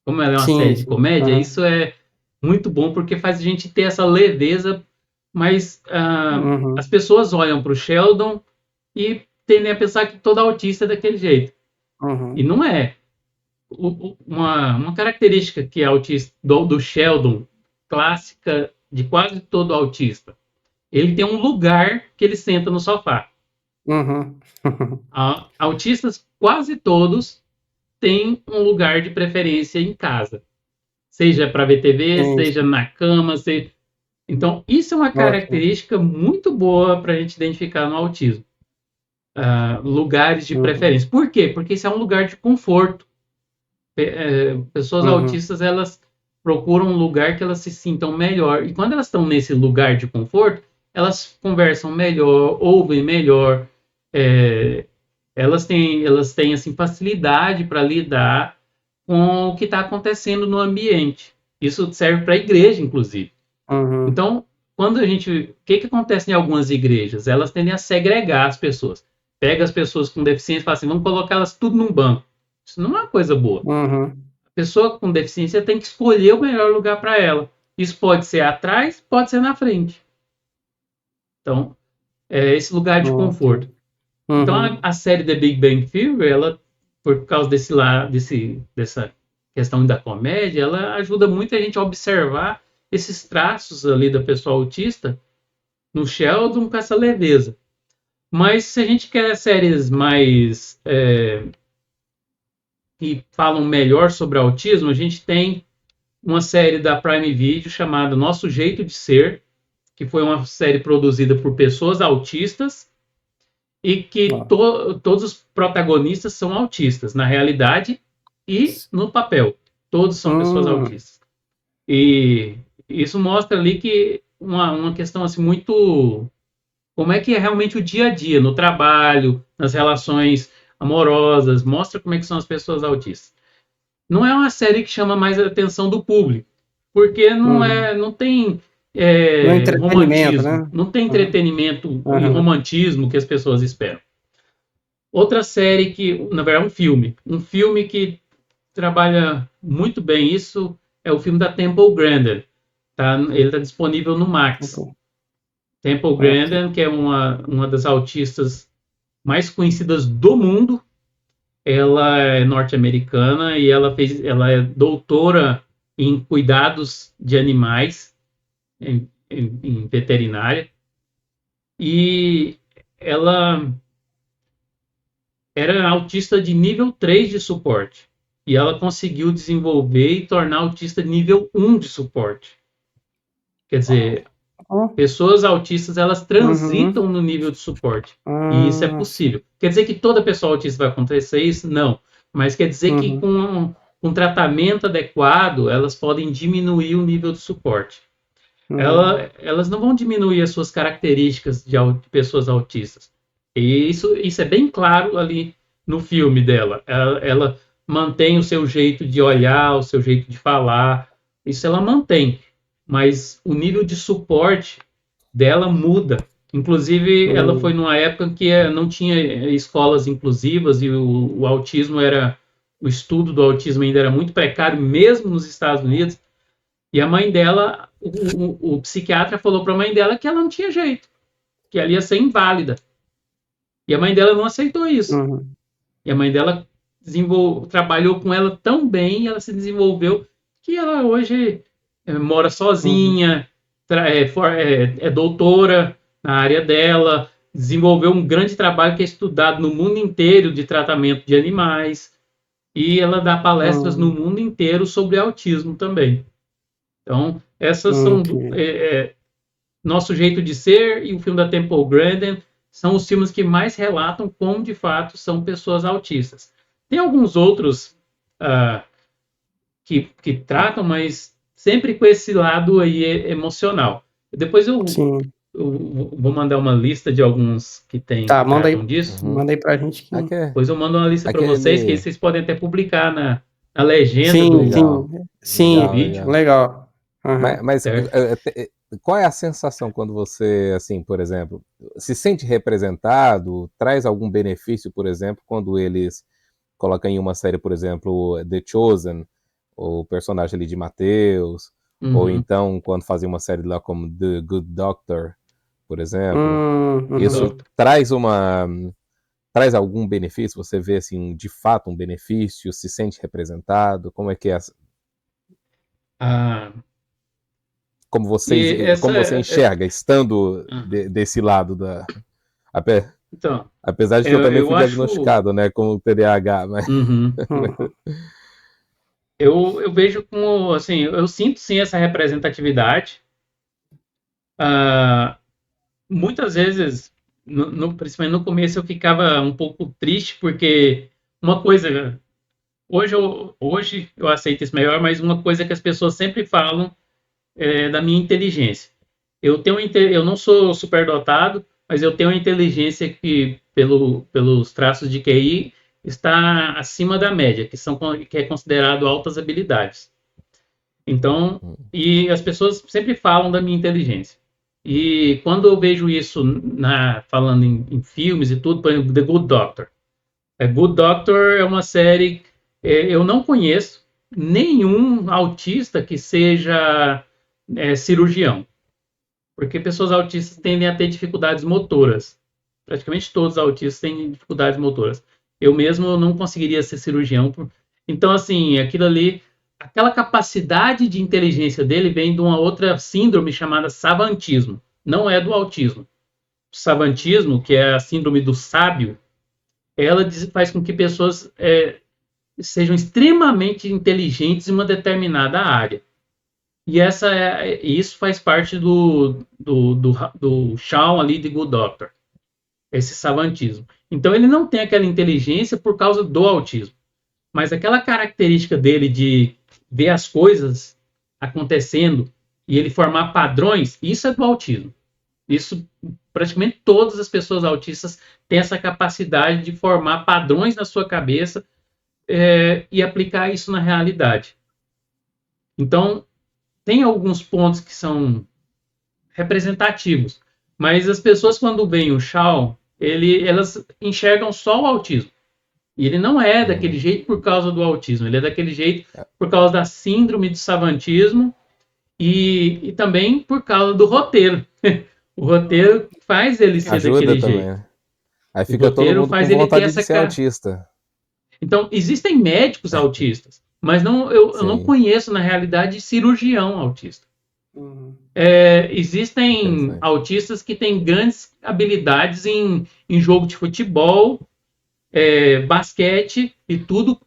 Como ela é uma série de comédia, isso é muito bom, porque faz a gente ter essa leveza, mas as pessoas olham para o Sheldon e tendem a pensar que todo autista é daquele jeito. E não é. Uma característica que é autista do Sheldon, clássica de quase todo autista, ele tem um lugar que ele senta no sofá. Autistas, quase todos, têm um lugar de preferência em casa. Seja para ver TV, seja na cama. Então, isso é uma característica muito boa para a gente identificar no autismo. Lugares de preferência. Por quê? Porque isso é um lugar de conforto. Pessoas autistas, elas procuram um lugar que elas se sintam melhor. E quando elas estão nesse lugar de conforto, elas conversam melhor, ouvem melhor, elas têm assim, facilidade para lidar com o que está acontecendo no ambiente. Isso serve para a igreja, inclusive. Então, o que acontece em algumas igrejas? Elas tendem a segregar as pessoas. Pega as pessoas com deficiência e fala assim, vamos colocar elas tudo num banco. Isso não é uma coisa boa. A pessoa com deficiência tem que escolher o melhor lugar para ela. Isso pode ser atrás, pode ser na frente. Então, é esse lugar de conforto. Então, a série The Big Bang Theory, ela, por causa dessa questão da comédia, ela ajuda muito a gente a observar esses traços ali da pessoa autista no Sheldon com essa leveza. Mas se a gente quer séries mais que falam melhor sobre autismo, a gente tem uma série da Prime Video chamada Nosso Jeito de Ser, que foi uma série produzida por pessoas autistas e que todos os protagonistas são autistas, na realidade e no papel. Todos são pessoas autistas. E isso mostra ali que uma questão assim muito... Como é que é realmente o dia a dia, no trabalho, nas relações amorosas, mostra como é que são as pessoas autistas. Não é uma série que chama mais a atenção do público, porque não tem romantismo, né? Não tem entretenimento e romantismo que as pessoas esperam. Outra série que, na verdade, é um filme que trabalha muito bem isso, é o filme da Temple Grandin. Ele está disponível no Max. Temple Grandin, que é uma das autistas mais conhecidas do mundo. Ela é norte-americana e ela é doutora em cuidados de animais, em veterinária. E ela era autista de nível 3 de suporte. E ela conseguiu desenvolver e tornar autista de nível 1 de suporte. Quer dizer, pessoas autistas, elas transitam no nível de suporte. E isso é possível. Quer dizer que toda pessoa autista vai acontecer isso? Não. Mas quer dizer que com um tratamento adequado, elas podem diminuir o nível de suporte. Elas não vão diminuir as suas características de pessoas autistas. E isso é bem claro ali no filme dela. Ela mantém o seu jeito de olhar, o seu jeito de falar. Isso ela mantém. Mas o nível de suporte dela muda. Inclusive, ela foi numa época que não tinha escolas inclusivas e o autismo o estudo do autismo ainda era muito precário, mesmo nos Estados Unidos. E a mãe dela, o psiquiatra falou para a mãe dela que ela não tinha jeito, que ela ia ser inválida. E a mãe dela não aceitou isso. E a mãe dela trabalhou com ela tão bem, e ela se desenvolveu, que ela hoje mora sozinha, é doutora na área dela, desenvolveu um grande trabalho que é estudado no mundo inteiro de tratamento de animais. e ela dá palestras no mundo inteiro sobre autismo também. Então, essas são Nosso Jeito de Ser e o filme da Temple Grandin são os filmes que mais relatam como, de fato, são pessoas autistas. Tem alguns outros que tratam, mas sempre com esse lado aí emocional. Depois eu vou mandar uma lista de alguns que tratam disso. Manda aí pra gente. Depois eu mando uma lista para vocês, que aí vocês podem até publicar na legenda do vídeo. Legal. Mas qual é a sensação quando você, assim, por exemplo, se sente representado? Traz algum benefício, por exemplo, quando eles colocam em uma série, por exemplo, The Chosen, o personagem ali de Mateus, ou então quando fazem uma série lá como The Good Doctor, por exemplo, isso traz algum benefício? Você vê, assim, de fato um benefício? Se sente representado? Como é que é? Como você enxerga, estando desse lado da... Então, apesar de que eu também fui diagnosticado, né, com TDAH, mas... Eu vejo como, assim, eu sinto sim essa representatividade. Muitas vezes, principalmente no começo, eu ficava um pouco triste, porque uma coisa... Hoje eu aceito isso melhor, mas uma coisa que as pessoas sempre falam da minha inteligência. Eu não sou superdotado, mas eu tenho uma inteligência que, pelos traços de QI, está acima da média, que é considerado altas habilidades. Então, e as pessoas sempre falam da minha inteligência. E quando eu vejo isso falando em filmes e tudo, por exemplo, The Good Doctor. Good Doctor é uma série... eu não conheço nenhum autista que seja cirurgião. Porque pessoas autistas tendem a ter dificuldades motoras. Praticamente todos os autistas têm dificuldades motoras. Eu mesmo não conseguiria ser cirurgião. Então, assim, aquela capacidade de inteligência dele vem de uma outra síndrome chamada savantismo. Não é do autismo. O savantismo, que é a síndrome do sábio, ela faz com que pessoas sejam extremamente inteligentes em uma determinada área. E isso faz parte do Shawn ali de Good Doctor, esse savantismo. Então ele não tem aquela inteligência por causa do autismo, mas aquela característica dele de ver as coisas acontecendo e ele formar padrões, isso é do autismo. Isso, praticamente todas as pessoas autistas têm essa capacidade de formar padrões na sua cabeça e aplicar isso na realidade. Então, tem alguns pontos que são representativos, mas as pessoas, quando veem o Shawn, elas enxergam só o autismo. E ele não é daquele jeito por causa do autismo, ele é daquele jeito por causa da síndrome de savantismo e também por causa do roteiro. O roteiro faz ele ser daquele jeito. Aí fica todo mundo com vontade de ser autista. Então, existem médicos autistas, mas eu não conheço, na realidade, cirurgião autista. Existem autistas que têm grandes habilidades em jogo de futebol, basquete e tudo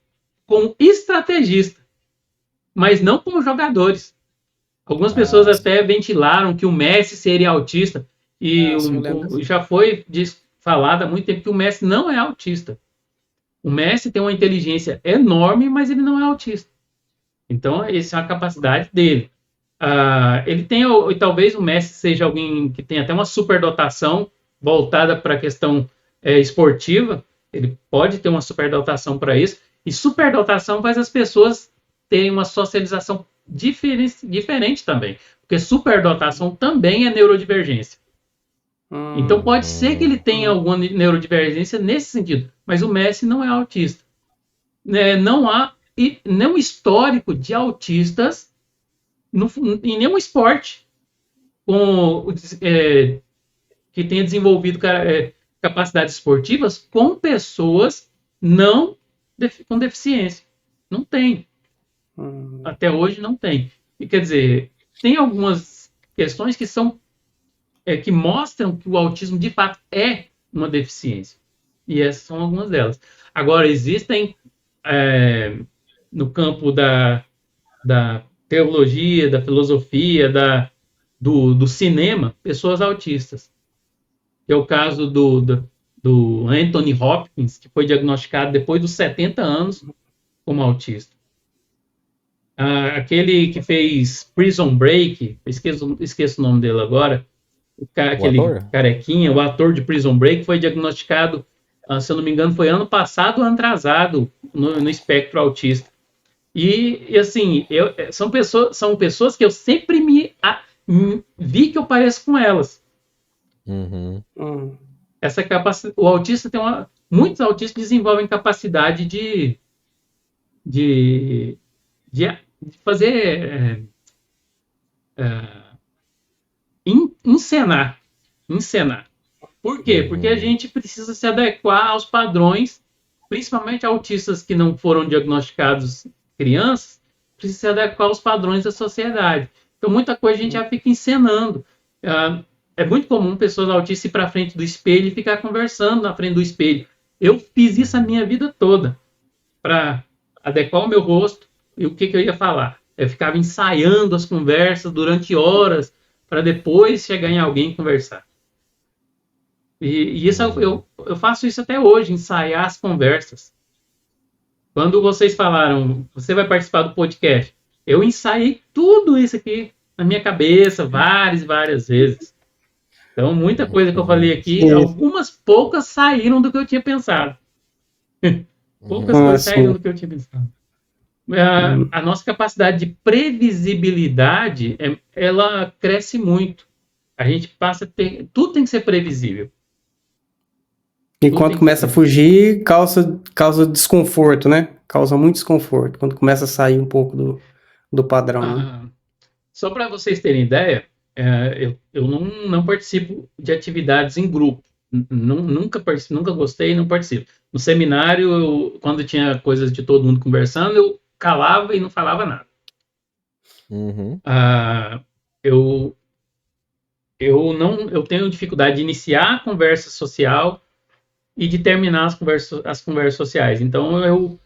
como estrategista, mas não como jogadores. Algumas pessoas até ventilaram que o Messi seria autista, e já foi falado há muito tempo que o Messi não é autista. O Messi tem uma inteligência enorme, mas ele não é autista. Então, essa é a capacidade dele. Ele tem, talvez o Messi seja alguém que tem até uma superdotação voltada para a questão esportiva. Ele pode ter uma superdotação para isso. E superdotação faz as pessoas terem uma socialização diferente também. Porque superdotação também é neurodivergência. Então pode ser que ele tenha alguma neurodivergência nesse sentido, mas o Messi não é autista. Não há nenhum histórico de autistas em nenhum esporte que tenha desenvolvido capacidades esportivas com pessoas com deficiência. Não tem. Até hoje não tem. E, quer dizer, tem algumas questões que são que mostram que o autismo de fato é uma deficiência. E essas são algumas delas. Agora, existem no campo da teologia, da filosofia, do cinema, pessoas autistas. Que é o caso do Anthony Hopkins, que foi diagnosticado depois dos 70 anos como autista. Aquele que fez Prison Break, esqueço o nome dele agora, aquele ator? carequinha, o ator de Prison Break, foi diagnosticado, se eu não me engano, foi ano passado ou ano atrasado, no espectro autista. E assim, são pessoas que eu sempre vi que eu pareço com elas. Uhum. Essa capacidade, o autista muitos autistas desenvolvem capacidade de fazer encenar. Por quê? Porque a gente precisa se adequar aos padrões, principalmente autistas que não foram diagnosticados crianças, precisa se adequar aos padrões da sociedade. Então, muita coisa a gente já fica encenando. É muito comum pessoas autistas ir para frente do espelho e ficar conversando na frente do espelho. Eu fiz isso a minha vida toda, para adequar o meu rosto e o que eu ia falar. Eu ficava ensaiando as conversas durante horas, para depois chegar em alguém e conversar. E isso eu faço isso até hoje, ensaiar as conversas. Quando vocês falaram, você vai participar do podcast, eu ensaiei tudo isso aqui na minha cabeça várias e várias vezes. Então, muita coisa que eu falei aqui, algumas poucas saíram do que eu tinha pensado. Poucas coisas saíram do que eu tinha pensado. A nossa capacidade de previsibilidade, ela cresce muito. A gente passa a ter... Tudo tem que ser previsível. E quando começa a fugir, causa desconforto, né? Causa muito desconforto, quando começa a sair um pouco do padrão. Né? Só para vocês terem ideia, eu não participo de atividades em grupo. Nunca gostei, não participo. No seminário, quando tinha coisas de todo mundo conversando, eu calava e não falava nada. Uhum. Eu tenho dificuldade de iniciar a conversa social e de terminar as conversas sociais. Então, eu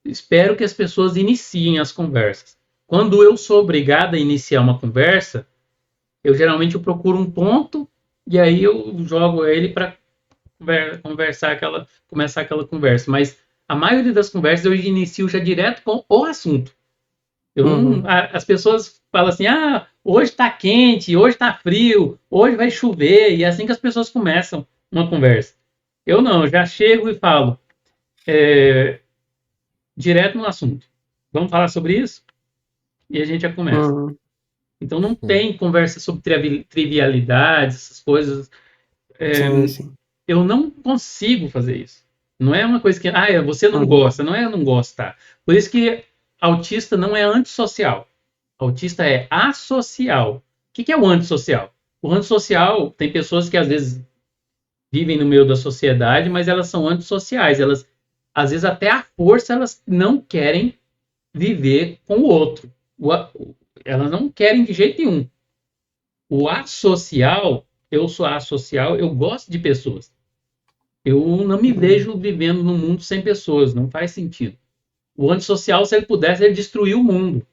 espero que as pessoas iniciem as conversas. Quando eu sou obrigado a iniciar uma conversa, eu geralmente procuro um ponto e aí eu jogo ele para começar aquela conversa. Mas a maioria das conversas eu inicio já direto com o assunto. As pessoas falam assim, hoje está quente, hoje está frio, hoje vai chover, e é assim que as pessoas começam uma conversa. Eu não, eu já chego e falo direto no assunto. Vamos falar sobre isso? E a gente já começa. Então não tem conversa sobre trivialidades, essas coisas. Sim. Eu não consigo fazer isso. Não é uma coisa que, você não gosta, não é não gostar. Por isso que autista não é antissocial. Autista é asocial. O que é o antissocial? O antissocial tem pessoas que às vezes vivem no meio da sociedade, mas elas são antissociais. Elas, às vezes, até à força, elas não querem viver com o outro. Elas não querem de jeito nenhum. O asocial, eu sou asocial, eu gosto de pessoas. Eu não me vejo vivendo num mundo sem pessoas, não faz sentido. O antissocial, se ele pudesse, ele destruiu o mundo.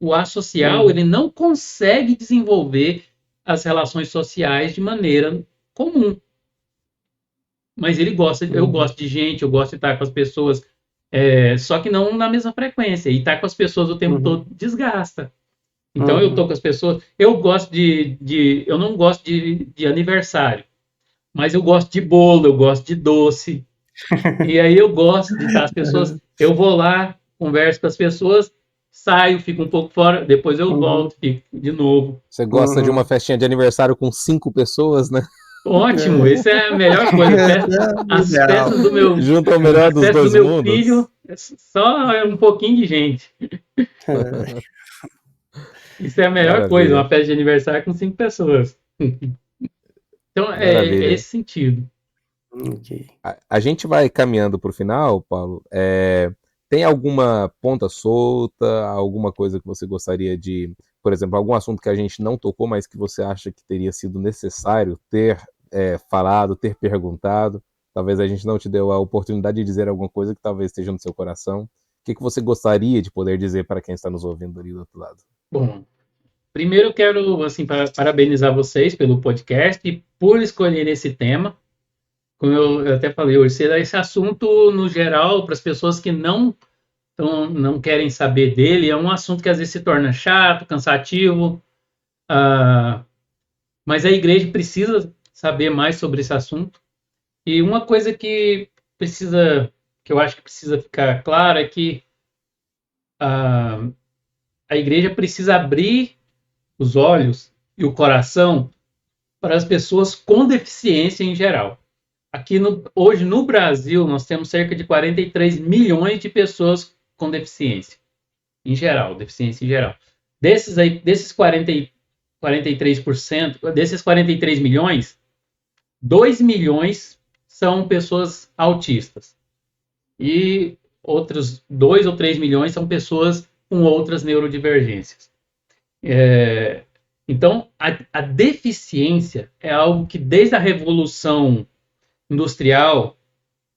O asocial, ele não consegue desenvolver as relações sociais de maneira comum. Mas ele gosta, eu gosto de gente, eu gosto de estar com as pessoas, só que não na mesma frequência. E estar com as pessoas o tempo todo desgasta. Então eu tô com as pessoas, eu gosto eu não gosto de aniversário, mas eu gosto de bolo, eu gosto de doce. E aí eu gosto de estar as pessoas, eu vou lá, converso com as pessoas, saio, fico um pouco fora, depois eu volto, fico de novo. Você gosta de uma festinha de aniversário com 5 pessoas, né? Ótimo, isso é a melhor coisa. As festas do meu, junto ao melhor dos dois do meu mundos. filho, só um pouquinho de gente. Isso é a melhor coisa, uma festa de aniversário com 5 pessoas. Então, é esse sentido. Okay. A gente vai caminhando para o final, Paulo. Tem alguma ponta solta, alguma coisa que você gostaria de, por exemplo, algum assunto que a gente não tocou, mas que você acha que teria sido necessário ter falado, ter perguntado? talvez a gente não te deu a oportunidade de dizer alguma coisa que talvez esteja no seu coração. O que você gostaria de poder dizer para quem está nos ouvindo ali do outro lado? Bom, primeiro eu quero assim, parabenizar vocês pelo podcast e por escolher esse tema. Como eu até falei hoje, esse assunto, no geral, para as pessoas que não querem saber dele, é um assunto que às vezes se torna chato, cansativo, mas a igreja precisa saber mais sobre esse assunto. E uma coisa que eu acho que precisa ficar clara é que a igreja precisa abrir os olhos e o coração para as pessoas com deficiência em geral. Hoje no Brasil, nós temos cerca de 43 milhões de pessoas com deficiência em geral, deficiência em geral. Desses 43%, desses 43 milhões, 2 milhões são pessoas autistas. E outros 2 ou 3 milhões são pessoas com outras neurodivergências. Então, a deficiência é algo que, desde a Revolução Industrial,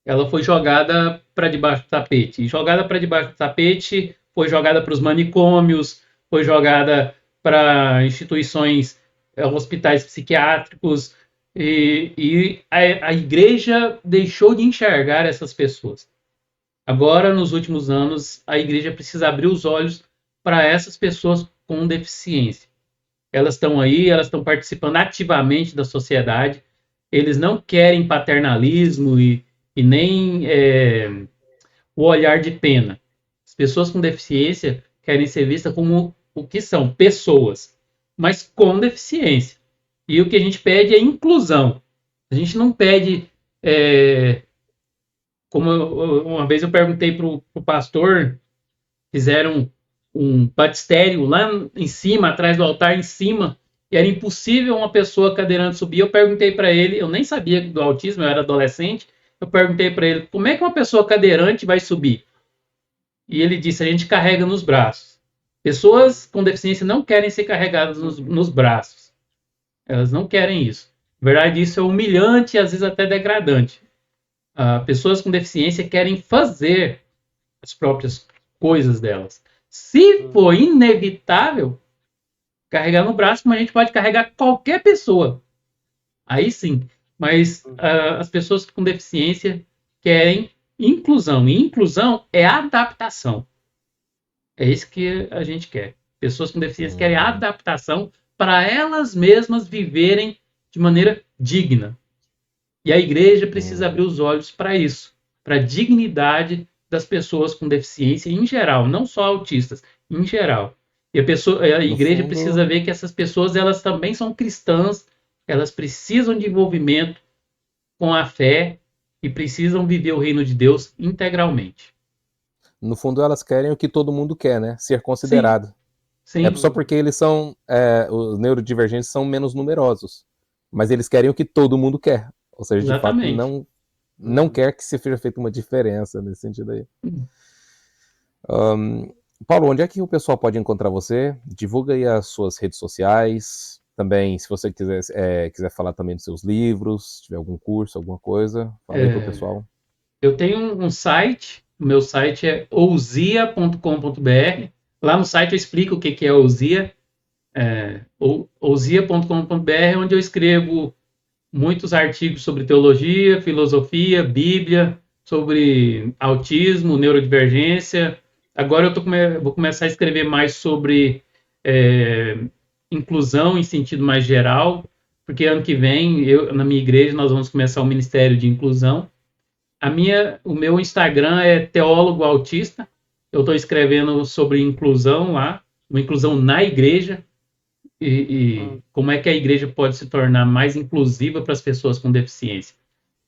ela foi jogada para debaixo do tapete. E jogada para debaixo do tapete, foi jogada para os manicômios, foi jogada para instituições, hospitais psiquiátricos, e a igreja deixou de enxergar essas pessoas. Agora, nos últimos anos, a igreja precisa abrir os olhos para essas pessoas com deficiência. Elas estão aí, elas estão participando ativamente da sociedade, eles não querem paternalismo e nem o olhar de pena. As pessoas com deficiência querem ser vistas como o que são, pessoas, mas com deficiência. E o que a gente pede é inclusão. A gente não pede... como uma vez eu perguntei para o pastor, fizeram um batistério lá em cima, atrás do altar em cima, e era impossível uma pessoa cadeirante subir. Eu perguntei para ele, eu nem sabia do autismo, eu era adolescente, eu perguntei para ele, como é que uma pessoa cadeirante vai subir? E ele disse, a gente carrega nos braços. Pessoas com deficiência não querem ser carregadas nos braços. Elas não querem isso. Na verdade, isso é humilhante e às vezes até degradante. Pessoas com deficiência querem fazer as próprias coisas delas. Se for inevitável carregar no braço, como a gente pode carregar qualquer pessoa. Aí sim. Mas as pessoas com deficiência querem inclusão. E inclusão é adaptação. É isso que a gente quer. Pessoas com deficiência querem adaptação para elas mesmas viverem de maneira digna. E a igreja precisa abrir os olhos para isso, para a dignidade das pessoas com deficiência em geral, não só autistas, em geral. E a igreja precisa ver que essas pessoas, elas também são cristãs, elas precisam de envolvimento com a fé e precisam viver o reino de Deus integralmente. No fundo, elas querem o que todo mundo quer, né? Ser considerado. Sim. É só porque eles são, os neurodivergentes são menos numerosos, mas eles querem o que todo mundo quer. Ou seja, Exatamente. De fato, não quer que seja feita uma diferença nesse sentido aí. Paulo, onde é que o pessoal pode encontrar você? Divulga aí as suas redes sociais. Também, se você quiser falar também dos seus livros, se tiver algum curso, alguma coisa, fala aí pro pessoal. Eu tenho um site, o meu site é ousia.com.br. Lá no site eu explico o que é ousia. Ousia.com.br, onde eu escrevo muitos artigos sobre teologia, filosofia, Bíblia, sobre autismo, neurodivergência. Agora eu vou começar a escrever mais sobre inclusão em sentido mais geral, porque ano que vem, na minha igreja, nós vamos começar o Ministério de Inclusão. O meu Instagram é Teólogo Autista. Eu estou escrevendo sobre inclusão lá, uma inclusão na igreja, e como é que a igreja pode se tornar mais inclusiva para as pessoas com deficiência.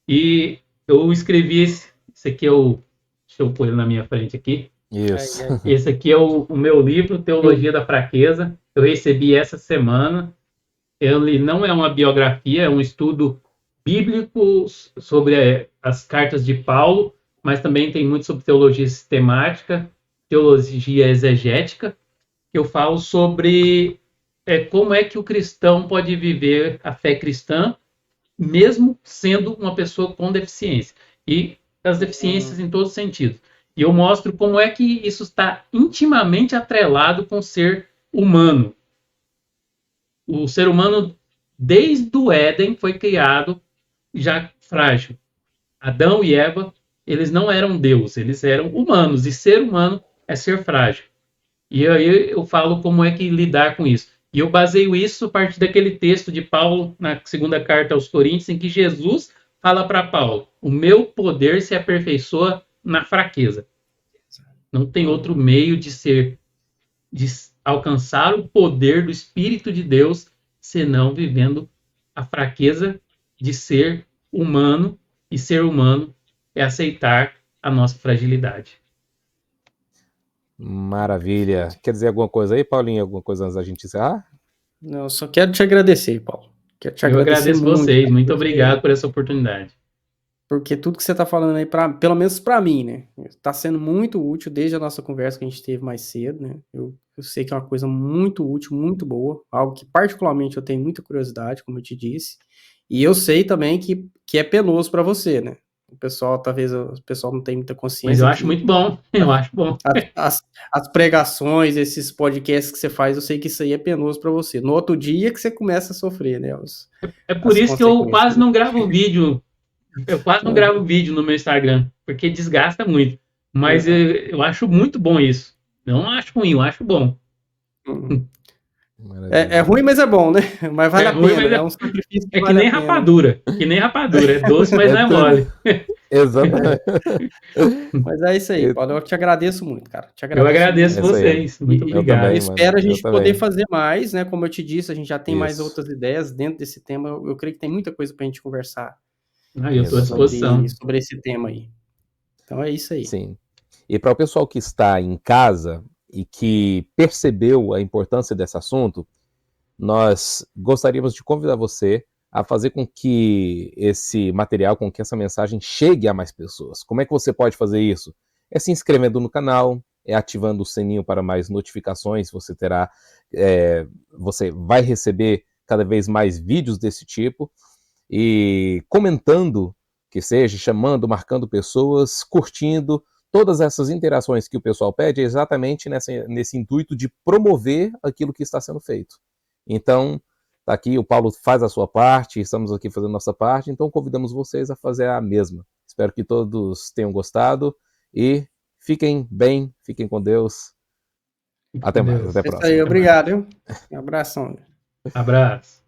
E eu escrevi esse aqui deixa eu pôr ele na minha frente aqui. Isso. Esse aqui é o meu livro, Teologia da Fraqueza. Eu recebi essa semana. Ele não é uma biografia, é um estudo bíblico sobre as cartas de Paulo, mas também tem muito sobre teologia sistemática, teologia exegética. Eu falo sobre como é que o cristão pode viver a fé cristã mesmo sendo uma pessoa com deficiência. E as deficiências em todos os sentidos. E eu mostro como é que isso está intimamente atrelado com o ser humano. O ser humano, desde o Éden, foi criado já frágil. Adão e Eva, eles não eram Deus, eles eram humanos. E ser humano é ser frágil. E aí eu falo como é que lidar com isso. E eu baseio isso a partir daquele texto de Paulo, na segunda carta aos Coríntios, em que Jesus fala para Paulo: o meu poder se aperfeiçoa na fraqueza. Não tem outro meio de alcançar o poder do Espírito de Deus senão vivendo a fraqueza de ser humano, e ser humano é aceitar a nossa fragilidade. Maravilha. Quer dizer alguma coisa aí, Paulinho? Alguma coisa antes da gente encerrar? Não, eu só quero te agradecer, Paulo. Quero te Eu agradecer agradeço muito, vocês, cara, muito obrigado por essa oportunidade. porque tudo que você está falando aí, pelo menos para mim, né, está sendo muito útil desde a nossa conversa que a gente teve mais cedo, né? Eu sei que é uma coisa muito útil, muito boa, algo que particularmente eu tenho muita curiosidade, como eu te disse, e eu sei também que é penoso para você, né? O pessoal, talvez o pessoal não tenha muita Mas eu consciência acho que muito bom, eu acho bom. as pregações, esses podcasts que você faz, eu sei que isso aí é penoso para você. No outro dia que você começa a sofrer, né? É por As isso que eu consequências. quase não gravo vídeo. Eu quase não gravo vídeo no meu Instagram, porque desgasta muito. Mas eu acho muito bom isso. Não acho ruim, eu acho bom. É ruim, mas é bom, né? Mas vale É a ruim, pena, mas é um sacrifício que é que vale a nem pena, né? rapadura. Que nem rapadura. É doce, mas É não é tudo. mole. Exatamente. Mas é isso aí, É Paulo. Eu te agradeço muito, cara. Te Eu agradeço agradeço muito. isso aí. vocês. Muito Eu obrigado. E também, espero mano. a Eu gente poder também. fazer mais, né? Como eu te disse, a gente já tem mais Isso. outras ideias dentro desse tema. Eu creio que tem muita coisa pra gente conversar Eu estou à disposição. sobre esse tema aí. Então é isso aí. Sim. E para o pessoal que está em casa e que percebeu a importância desse assunto, nós gostaríamos de convidar você a fazer com que esse material, com que essa mensagem chegue a mais pessoas. Como é que você pode fazer isso? É se inscrevendo no canal, é ativando o sininho para mais notificações, você vai receber cada vez mais vídeos desse tipo, e comentando, que seja, chamando, marcando pessoas, curtindo. Todas essas interações que o pessoal pede é exatamente nesse intuito de promover aquilo que está sendo feito. Então, tá aqui, o Paulo faz a sua parte, estamos aqui fazendo a nossa parte, então convidamos vocês a fazer a mesma. Espero que todos tenham gostado e fiquem bem, fiquem com Deus. Até mais, até a É isso aí, próxima. obrigado, viu? Um abração. Abraço.